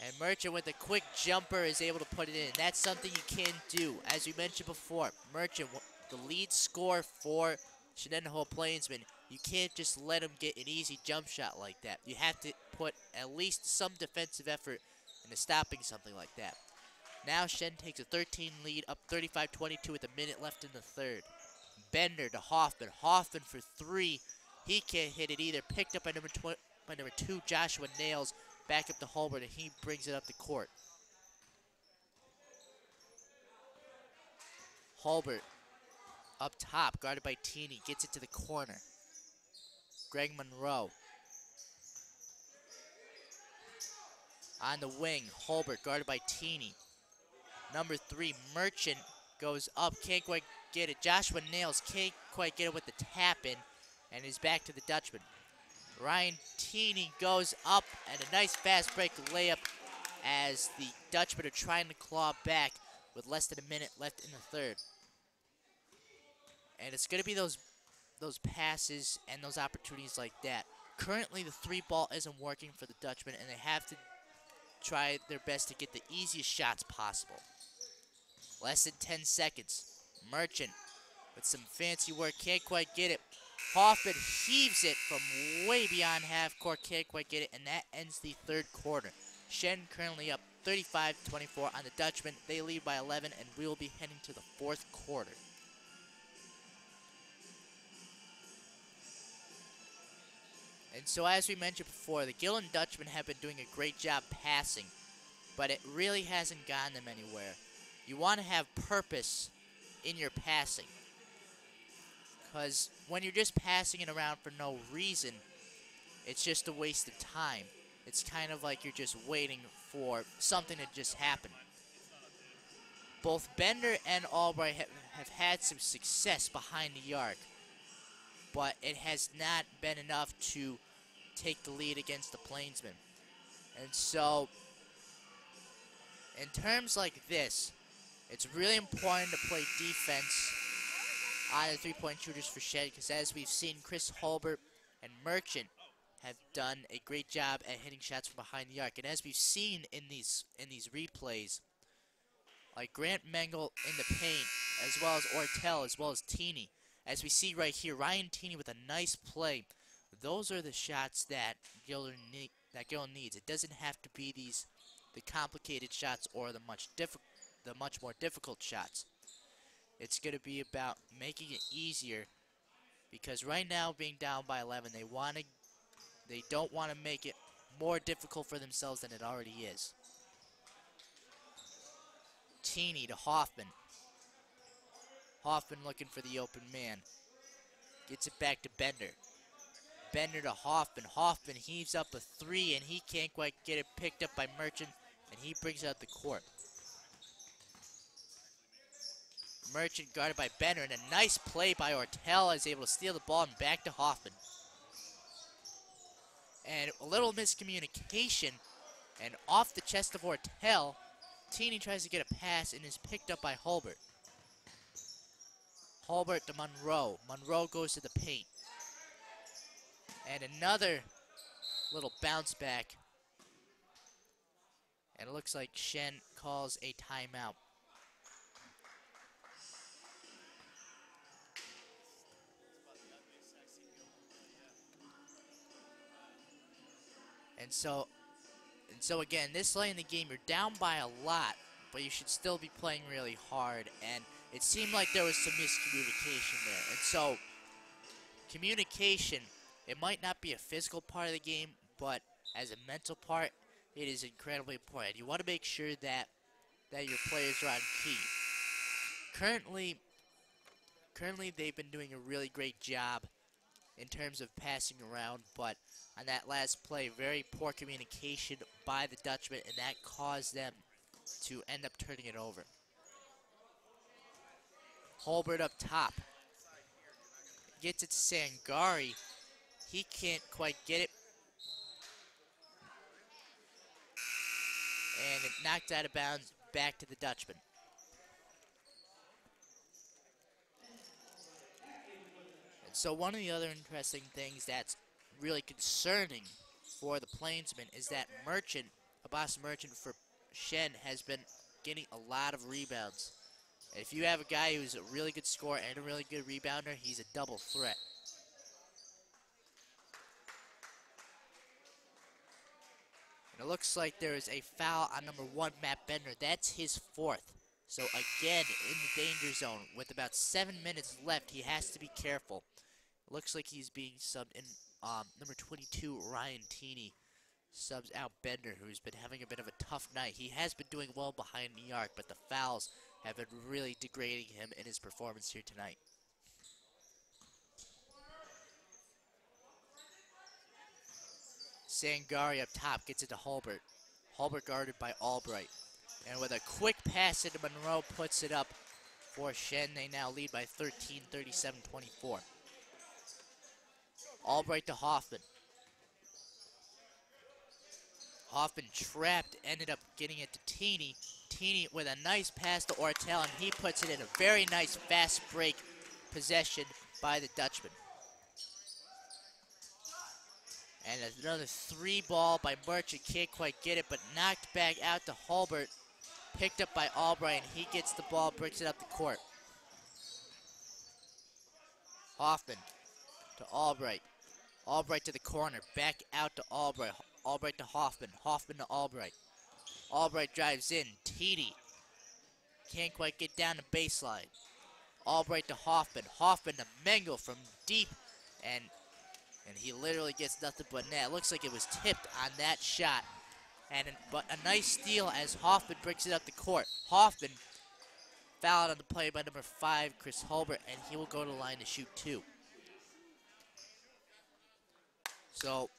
And Merchant with a quick jumper is able to put it in. That's something you can do. As we mentioned before, Merchant, the lead scorer for Shenandoah Plainsman, you can't just let him get an easy jump shot like that. You have to put at least some defensive effort into stopping something like that. Now Shen takes a 13 lead, up 35-22 with a minute left in the third. Bender to Hoffman. Hoffman for 3. He can't hit it either. Picked up by number 2, Joshua Nails. Back up to Hulbert, and he brings it up the court. Hulbert up top, guarded by Teeny. Gets it to the corner. Greg Monroe. On the wing, Hulbert guarded by Teeny. Number 3, Merchant goes up, can't quite get it. Joshua Nails can't quite get it with the tap in, and is back to the Dutchman. Ryan Teeny goes up, and a nice fast break layup as the Dutchmen are trying to claw back with less than a minute left in the third. And it's going to be those passes and those opportunities like that. Currently, the 3 ball isn't working for the Dutchmen, and they have to try their best to get the easiest shots possible. Less than 10 seconds. Merchant with some fancy work, can't quite get it. Hoffman heaves it from way beyond half court, can't quite get it, and that ends the third quarter. Shen currently up 35-24 on the Dutchman. They lead by 11, and we will be heading to the fourth quarter. And so as we mentioned before, the Gillen Dutchmen have been doing a great job passing, but it really hasn't gotten them anywhere. You want to have purpose in your passing, because when you're just passing it around for no reason, it's just a waste of time. It's kind of like you're just waiting for something to just happen. Both Bender and Albright have had some success behind the arc, but it has not been enough to take the lead against the Plainsmen. And so, in terms like this, it's really important to play defense on the three-point shooters for Shed, because as we've seen, Chris Hulbert and Merchant have done a great job at hitting shots from behind the arc. And as we've seen in these replays, like Grant Mengel in the paint, as well as Ortel, as well as Teeny, as we see right here, Ryan Teeny with a nice play. Those are the shots that Gillen needs. It doesn't have to be the complicated shots or the much more difficult shots. It's going to be about making it easier, because right now, being down by 11, they don't want to make it more difficult for themselves than it already is. Teeny to Hoffman. Hoffman looking for the open man. Gets it back to Bender. Bender to Hoffman. Hoffman heaves up a 3, and he can't quite get it picked up by Merchant, and he brings it out the court. Merchant guarded by Bender, and a nice play by Ortel is able to steal the ball and back to Hoffman. And a little miscommunication, and off the chest of Ortel, Teeny tries to get a pass and is picked up by Hulbert. Hulbert to Monroe. Monroe goes to the paint. And another little bounce back. And it looks like Shen calls a timeout. And so again, this late in the game, you're down by a lot, but you should still be playing really hard. And it seemed like there was some miscommunication there. And so communication, it might not be a physical part of the game, but as a mental part, it is incredibly important. You want to make sure that your players are on key. Currently they've been doing a really great job in terms of passing around, but on that last play, very poor communication by the Dutchman, and that caused them to end up turning it over. Holbert up top. Gets it to Sangari. He can't quite get it. And it knocked out of bounds back to the Dutchman. And so one of the other interesting things that's really concerning for the Plainsmen is that Merchant, Abbas Merchant for Shen, has been getting a lot of rebounds. And if you have a guy who's a really good scorer and a really good rebounder, he's a double threat. And it looks like there is a foul on number 1, Matt Bender. That's his 4th. So again, in the danger zone, with about 7 minutes left, he has to be careful. It looks like he's being subbed in. Number 22, Ryan Teeney, subs out Bender, who's been having a bit of a tough night. He has been doing well behind the arc, but the fouls have been really degrading him in his performance here tonight. Sangari up top gets it to Holbert. Holbert guarded by Albright. And with a quick pass into Monroe, puts it up for Shen. They now lead by 13, 37-24. Albright to Hoffman. Hoffman trapped, ended up getting it to Teeney. Teeney with a nice pass to Ortel, and he puts it in a very nice fast break possession by the Dutchman. And another 3-ball by Merchant, can't quite get it, but knocked back out to Holbert. Picked up by Albright, and he gets the ball, brings it up the court. Hoffman to Albright. Albright to the corner, back out to Albright. Albright to Hoffman. Hoffman to Albright. Albright drives in. Teeney can't quite get down the baseline. Albright to Hoffman. Hoffman to Mengel from deep, and he literally gets nothing but net. Looks like it was tipped on that shot. But a nice steal as Hoffman brings it up the court. Hoffman fouled on the play by number 5, Chris Holbert, and he will go to the line to shoot 2. So,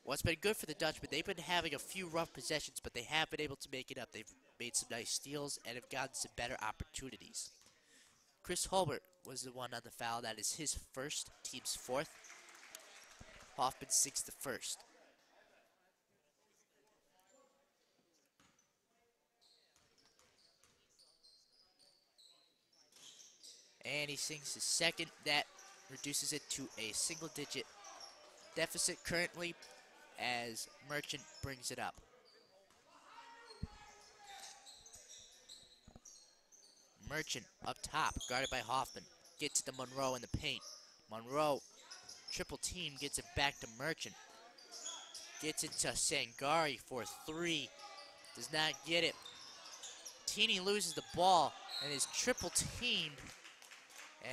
what's been good for the Dutchman, they've been having a few rough possessions, but they have been able to make it up. They've made some nice steals and have gotten some better opportunities. Chris Holbert was the one on the foul. That is his first, team's 4th. Hoffman 6th, the first. And he sinks his second. That reduces it to a single-digit deficit currently as Merchant brings it up. Merchant up top, guarded by Hoffman. Gets it to Monroe in the paint. Monroe, triple team, gets it back to Merchant. Gets it to Sangari for 3. Does not get it. Teeney loses the ball and is triple teamed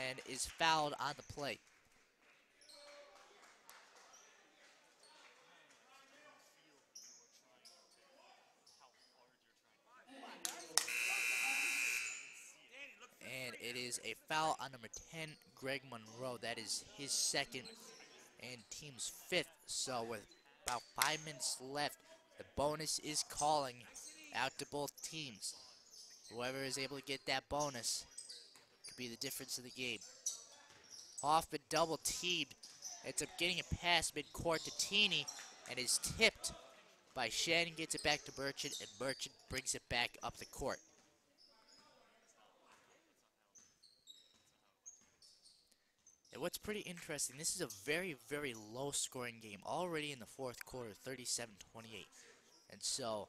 and is fouled on the play. And it is a foul on number 10, Greg Monroe. That is his second and team's 5th. So with about 5 minutes left, the bonus is calling out to both teams. Whoever is able to get that bonus could be the difference in the game. Hoffman double teamed. Ends up getting a pass mid-court to Teeney and is tipped by Shen. Gets it back to Merchant, and Merchant brings it back up the court. And what's pretty interesting, this is a very, very low-scoring game. Already in the 4th quarter, 37-28. And so,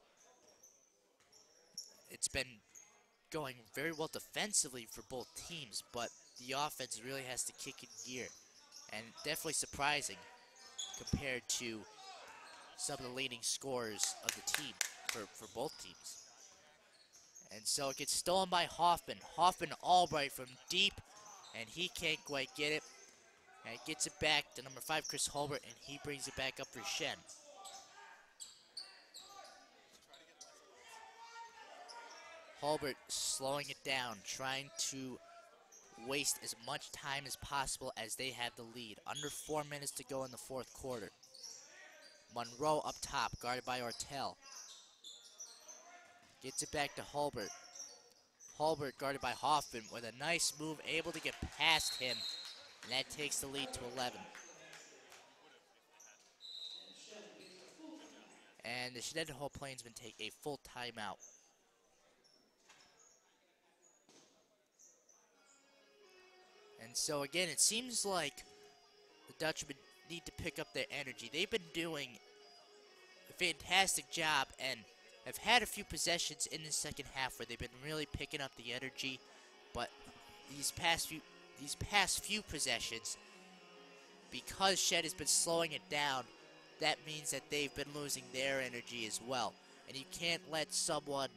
it's been going very well defensively for both teams, but the offense really has to kick in gear. And definitely surprising compared to some of the leading scorers of the team for both teams. And so it gets stolen by Hoffman. Hoffman Albright from deep, and he can't quite get it. And gets it back to number 5, Chris Holbert, and he brings it back up for Shen. Holbert slowing it down, trying to waste as much time as possible as they have the lead. Under 4 minutes to go in the fourth quarter. Monroe up top, guarded by Ortel. Gets it back to Holbert. Holbert guarded by Hoffman with a nice move, able to get past him. And that takes the lead to 11. And the Shenandoah Plainsmen take a full timeout. And so again, it seems like the Dutchmen need to pick up their energy. They've been doing a fantastic job and have had a few possessions in the second half where they've been really picking up the energy, but these past few possessions, because Shed has been slowing it down, that means that they've been losing their energy as well. And you can't let someone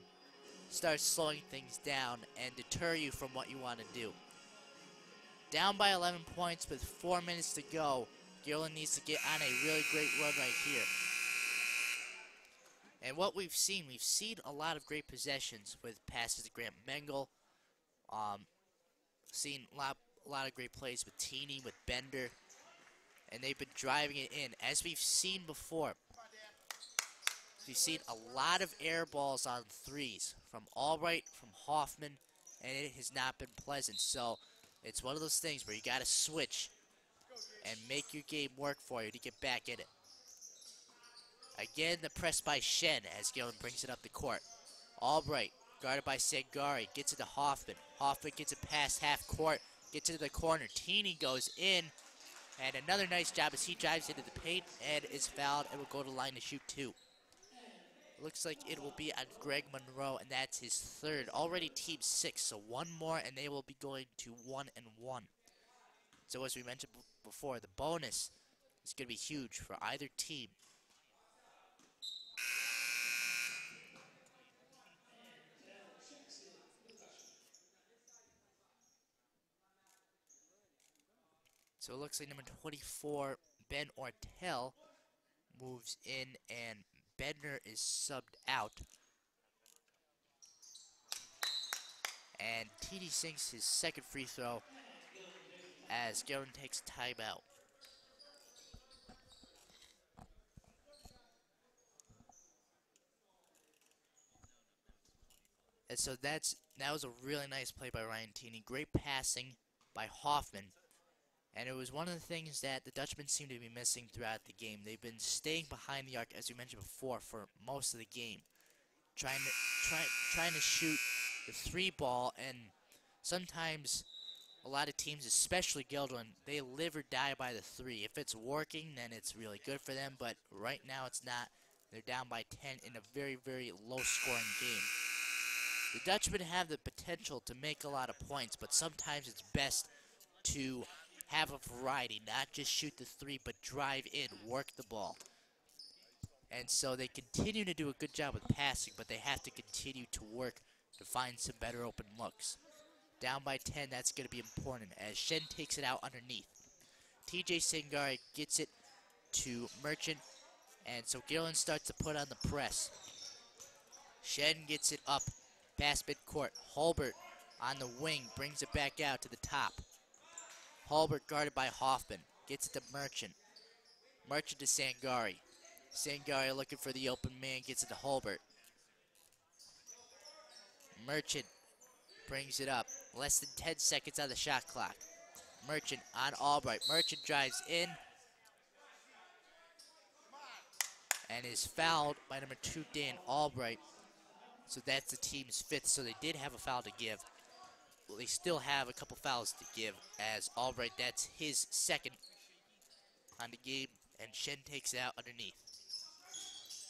start slowing things down and deter you from what you want to do. Down by 11 points with 4 minutes to go, Gillen needs to get on a really great run right here. And what we've seen a lot of great possessions with passes to Grant Mengel. Seen a lot of great plays with Teeny, with Bender, and they've been driving it in. As we've seen before, we've seen a lot of air balls on threes from Albright, from Hoffman, and it has not been pleasant. So it's one of those things where you got to switch and make your game work for you to get back in it. Again, the press by Shen as Gillen brings it up the court. Albright, guarded by Sangari, gets it to Hoffman. Hoffman gets it past half court, gets into the corner. Teeny goes in, and another nice job as he drives into the paint and is fouled and will go to the line to shoot 2. Looks like it will be on Greg Monroe, and that's his third. Already team 6, so one more, and they will be going to 1-1. So as we mentioned before, the bonus is going to be huge for either team. So it looks like number 24, Ben Ortel, moves in, and Bender is subbed out. And TD sinks his second free throw as Gillen takes timeout. And so that was a really nice play by Ryan Teeny. Great passing by Hoffman. And it was one of the things that the Dutchmen seem to be missing throughout the game. They've been staying behind the arc, as we mentioned before, for most of the game. Trying to shoot the 3 ball, and sometimes a lot of teams, especially Gildren, they live or die by the 3. If it's working, then it's really good for them, but right now it's not. They're down by 10 in a very, very low-scoring game. The Dutchmen have the potential to make a lot of points, but sometimes it's best to have a variety, not just shoot the 3, but drive in, work the ball. And so they continue to do a good job with passing, but they have to continue to work to find some better open looks. Down by 10, that's going to be important as Shen takes it out underneath. TJ Sangari gets it to Merchant, and so Gillen starts to put on the press. Shen gets it up past midcourt. Holbert on the wing brings it back out to the top. Holbert guarded by Hoffman. Gets it to Merchant. Merchant to Sangari. Sangari looking for the open man. Gets it to Holbert. Merchant brings it up. Less than 10 seconds on the shot clock. Merchant on Albright. Merchant drives in. And is fouled by number 2, Dan Albright. So that's the team's 5th. So they did have a foul to give. Well, they still have a couple fouls to give as Albright, that's his 2nd on the game, and Shen takes it out underneath.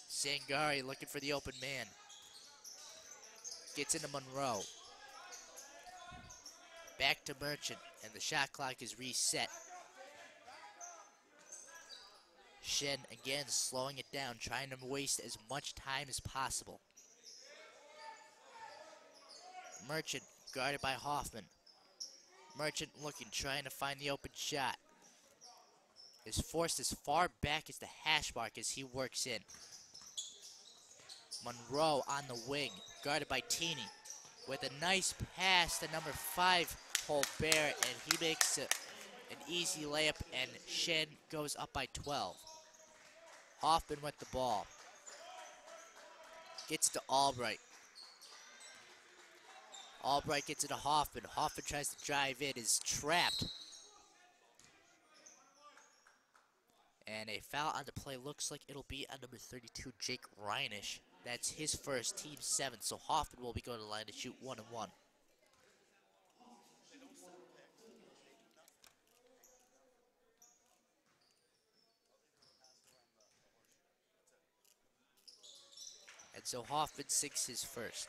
Sangari looking for the open man. Gets into Monroe. Back to Merchant, and the shot clock is reset. Shen again slowing it down, trying to waste as much time as possible. Merchant guarded by Hoffman. Merchant looking, trying to find the open shot. Is forced as far back as the hash mark as he works in. Monroe on the wing, guarded by Teeny. With a nice pass to number 5, Holbert, and he makes an easy layup, and Shen goes up by 12. Hoffman with the ball. Gets to Albright. Albright gets it to Hoffman. Hoffman tries to drive in, is trapped. And a foul on the play. Looks like it'll be on number 32, Jake Reinish. That's his first, team 7. So Hoffman will be going to the line to shoot 1 and 1. And so Hoffman sinks his first.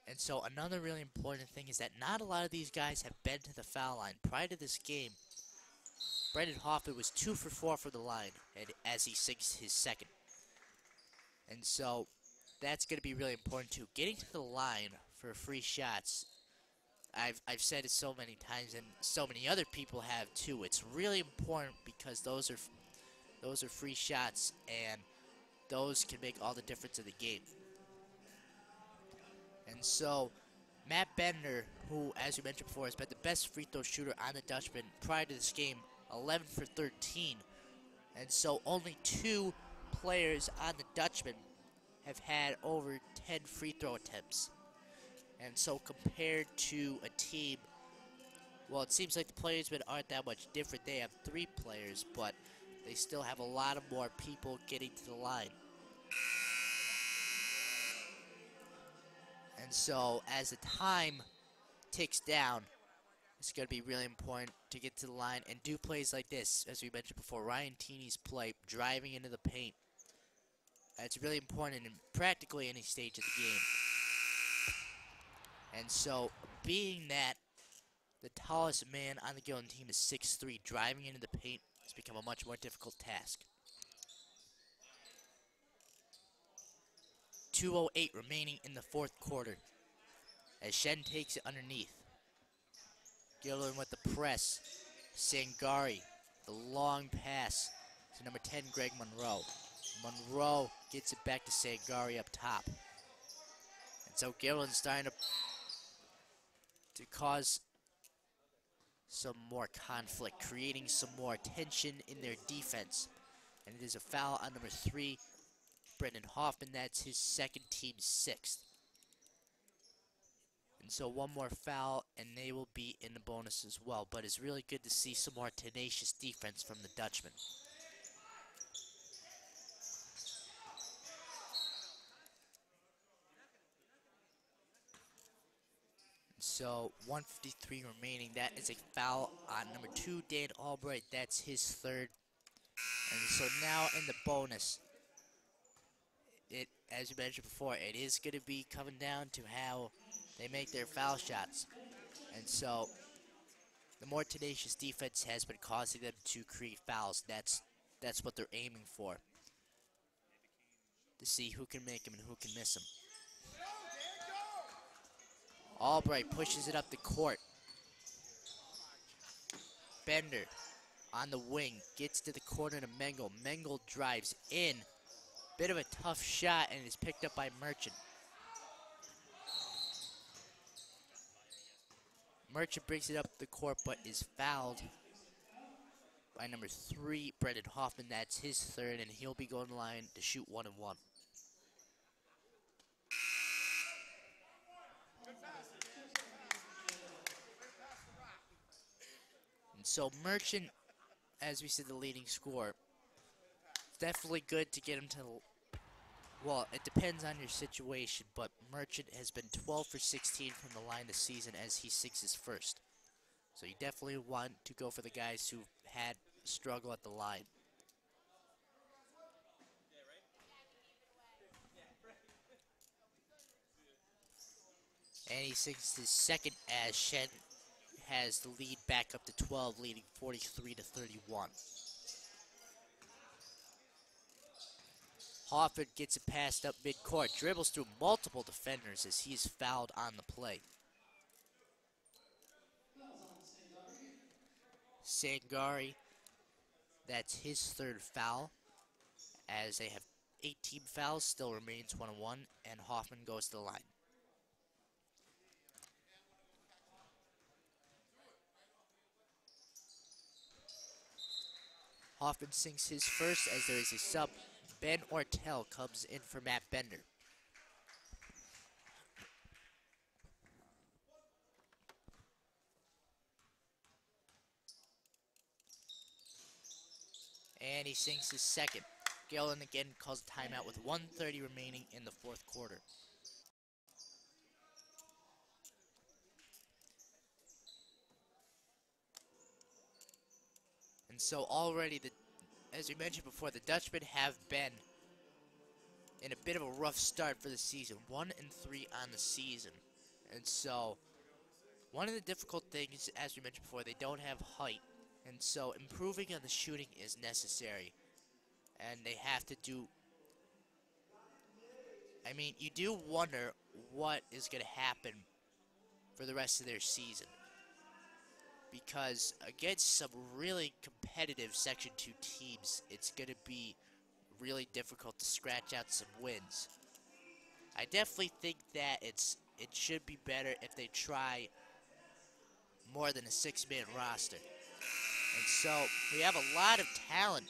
And so another really important thing is that not a lot of these guys have been to the foul line. Prior to this game, Brendan Hoffman was 2 for 4 from the line, and as he sinks his second. And so that's going to be really important too. Getting to the line for free shots, I've said it so many times, and so many other people have too. It's really important because those are free shots, and those can make all the difference in the game. And so Matt Bender, who, as we mentioned before, has been the best free throw shooter on the Dutchman prior to this game, 11 for 13. And so only 2 players on the Dutchman have had over 10 free throw attempts. And so compared to a team, well, it seems like the players aren't that much different. They have 3 players, but they still have a lot of more people getting to the line. And so as the time ticks down, it's going to be really important to get to the line and do plays like this, as we mentioned before, Ryan Teeney's play, driving into the paint. That's really important in practically any stage of the game. And so, being that the tallest man on the Gillen team is 6'3", driving into the paint has become a much more difficult task. 2:08 remaining in the fourth quarter as Shen takes it underneath. Gillen with the press. Sangari, the long pass to number 10, Greg Monroe. Monroe gets it back to Sangari up top. And so Gillen's starting to cause some more conflict, creating some more tension in their defense. And it is a foul on number 3, Brendan Hoffman. That's his second, team 6th. And so one more foul, and they will be in the bonus as well. But it's really good to see some more tenacious defense from the Dutchman. So 1:53 remaining. That is a foul on number 2, Dan Albright. That's his third. And so now in the bonus, as you mentioned before, it is going to be coming down to how they make their foul shots. And so the more tenacious defense has been causing them to create fouls. That's what they're aiming for, to see who can make them and who can miss them. Albright pushes it up the court. Bender on the wing, gets to the corner to Mengel. Mengel drives in. Bit of a tough shot, and is picked up by Merchant. Merchant brings it up the court, but is fouled by number 3, Brendan Hoffman. That's his third, and he'll be going to the line to shoot 1 and 1. And so Merchant, as we said, the leading scorer. It's definitely good to get him to, well, it depends on your situation, but Merchant has been 12 for 16 from the line this season as he sinks his first. So you definitely want to go for the guys who had struggle at the line. And he sinks his second as Shen has the lead back up to 12, leading 43 to 31. Hoffman gets it passed up midcourt, dribbles through multiple defenders as he is fouled on the play. Sangari, that's his third foul, as they have 18 fouls, still remains 1-1, and Hoffman goes to the line. Hoffman sinks his first as there is a sub. Ben Ortel comes in for Matt Bender. And he sinks his second. Galen again calls a timeout with 1:30 remaining in the fourth quarter. And so already, as we mentioned before, the Dutchmen have been in a bit of a rough start for the season. 1-3 on the season. And so one of the difficult things, as we mentioned before, they don't have height. And so improving on the shooting is necessary. And they have to do... I mean, you do wonder what is going to happen for the rest of their season. Because against some really competitive Section 2 teams, it's going to be really difficult to scratch out some wins. I definitely think that it should be better if they try more than a 6-man roster. And so we have a lot of talent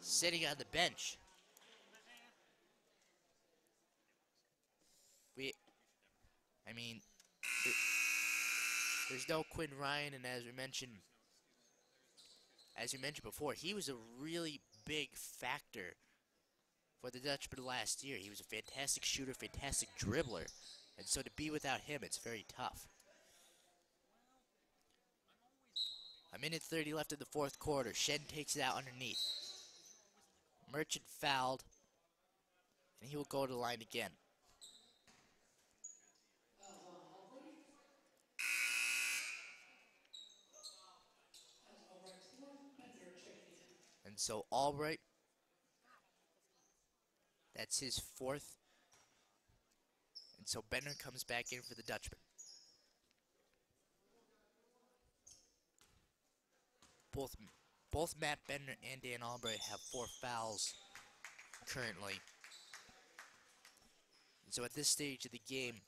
sitting on the bench. I mean, there's no Quinn Ryan, and as we mentioned before, he was a really big factor for the Dutchman last year. He was a fantastic shooter, fantastic dribbler, and so to be without him, it's very tough. A minute 30 left in the fourth quarter. Shen takes it out underneath. Merchant fouled, and he will go to the line again. And so Albright, that's his fourth. And so Bender comes back in for the Dutchman. Both Matt Bender and Dan Albright have 4 fouls currently. And so at this stage of the game,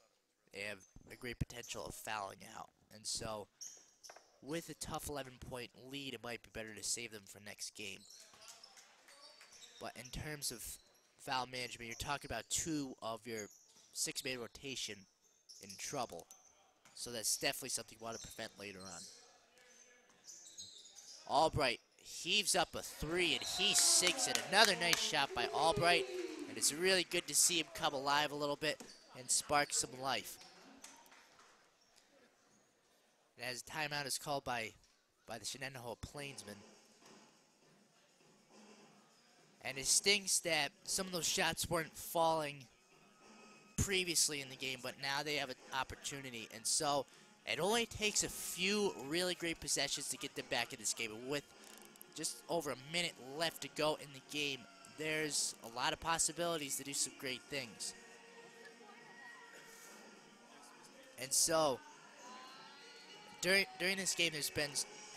they have a great potential of fouling out. And so with a tough 11-point lead, it might be better to save them for next game. But in terms of foul management, you're talking about 2 of your 6-man rotation in trouble. So that's definitely something you want to prevent later on. Albright heaves up a 3, and he sinks it. Another nice shot by Albright, and it's really good to see him come alive a little bit and spark some life. And as timeout is called by the Shenandoah Plainsmen. And it stinks that some of those shots weren't falling previously in the game, but now they have an opportunity. And so it only takes a few really great possessions to get them back in this game. And with just over a minute left to go in the game, there's a lot of possibilities to do some great things. And so during this game, there's been,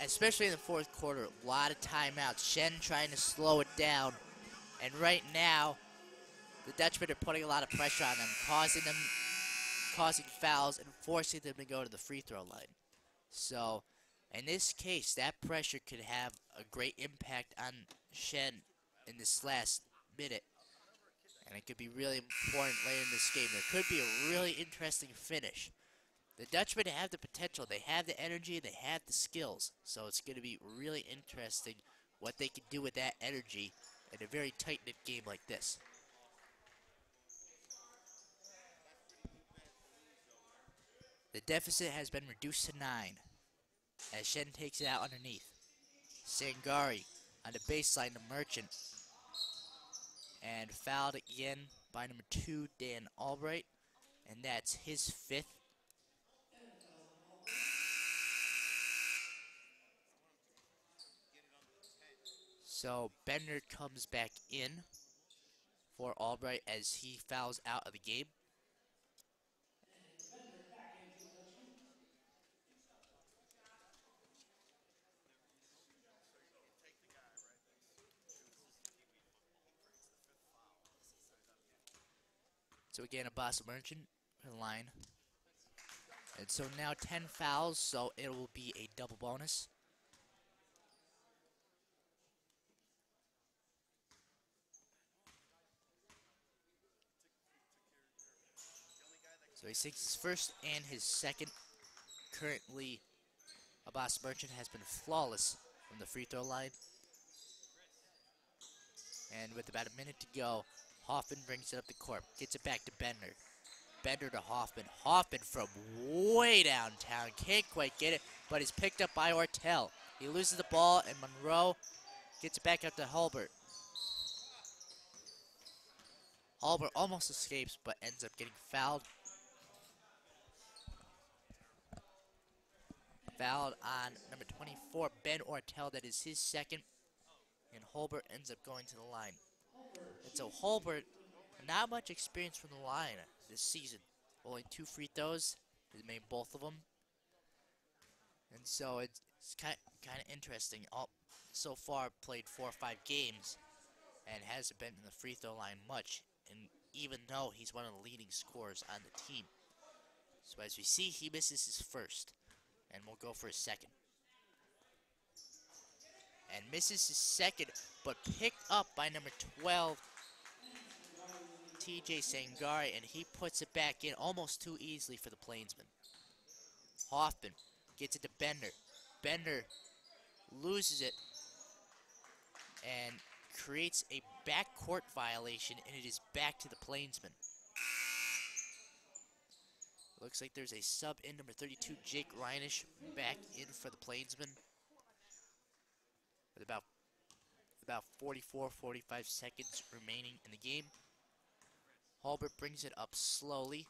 especially in the fourth quarter, a lot of timeouts. Shen trying to slow it down. And right now, the Dutchmen are putting a lot of pressure on them, causing fouls and forcing them to go to the free throw line. So, in this case, that pressure could have a great impact on Shen in this last minute. And it could be really important later in this game. There could be a really interesting finish. The Dutchmen have the potential, they have the energy, they have the skills. So it's going to be really interesting what they can do with that energy in a very tight-knit game like this. The deficit has been reduced to 9 as Shen takes it out underneath. Sangari on the baseline to Merchant. And fouled again by number 2, Dan Albright. And that's his 5th. So Bender comes back in for Albright as he fouls out of the game. So again, a Boston Merchant line. And so now 10 fouls, so it will be a double bonus. So he sinks his first and his second. Currently, a Boston Merchant has been flawless from the free throw line. And with about a minute to go, Hoffman brings it up the court, gets it back to Bender. Bender to Hoffman. Hoffman from way downtown. Can't quite get it, but is picked up by Ortel. He loses the ball, and Monroe gets it back up to Hulbert. Hulbert almost escapes, but ends up getting fouled. Fouled on number 24, Ben Ortel. That is his second. And Hulbert ends up going to the line. And so Hulbert, not much experience from the line this season. Only 2 free throws. He's made both of them. And so it's kind of interesting. So far, played 4 or 5 games and hasn't been in the free throw line much. And even though he's one of the leading scorers on the team. So as we see, he misses his first. And we'll go for his second. And misses his second, but picked up by number 12, TJ Sangari, and he puts it back in almost too easily for the Plainsmen. Hoffman gets it to Bender. Bender loses it and creates a backcourt violation, and it is back to the Plainsmen. Looks like there's a sub in, number 32, Jake Reinish, back in for the Plainsmen. With about 44, 45 seconds remaining in the game. Hulbert brings it up slowly.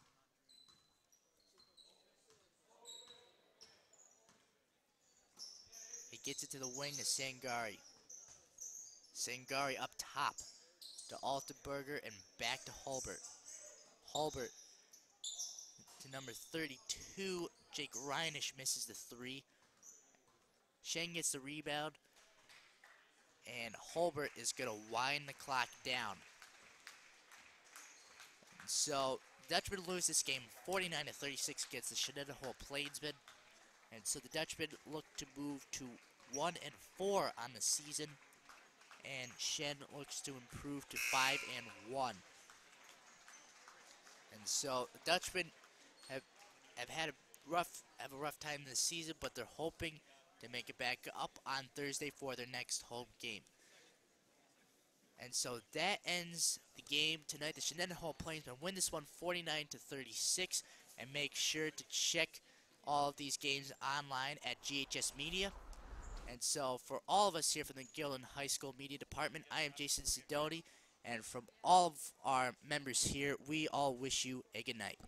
He gets it to the wing to Sangari. Sangari up top to Altenberger and back to Hulbert. Hulbert to number 32, Jake Reinish misses the 3. Shen gets the rebound, and Hulbert is going to wind the clock down. So Dutchmen lose this game 49-36 against the Shenandoah Hall Plainsmen. And so the Dutchmen look to move to 1-4 on the season. And Shen looks to improve to 5-1. And so the Dutchmen have had a rough time this season, but they're hoping to make it back up on Thursday for their next home game. And so that ends the game tonight. The Shenandoah Hall Plainsmen win this one 49-36. And make sure to check all of these games online at GHS Media. And so for all of us here from the Gillen High School Media Department, I am Jason Sidoni. And from all of our members here, we all wish you a good night.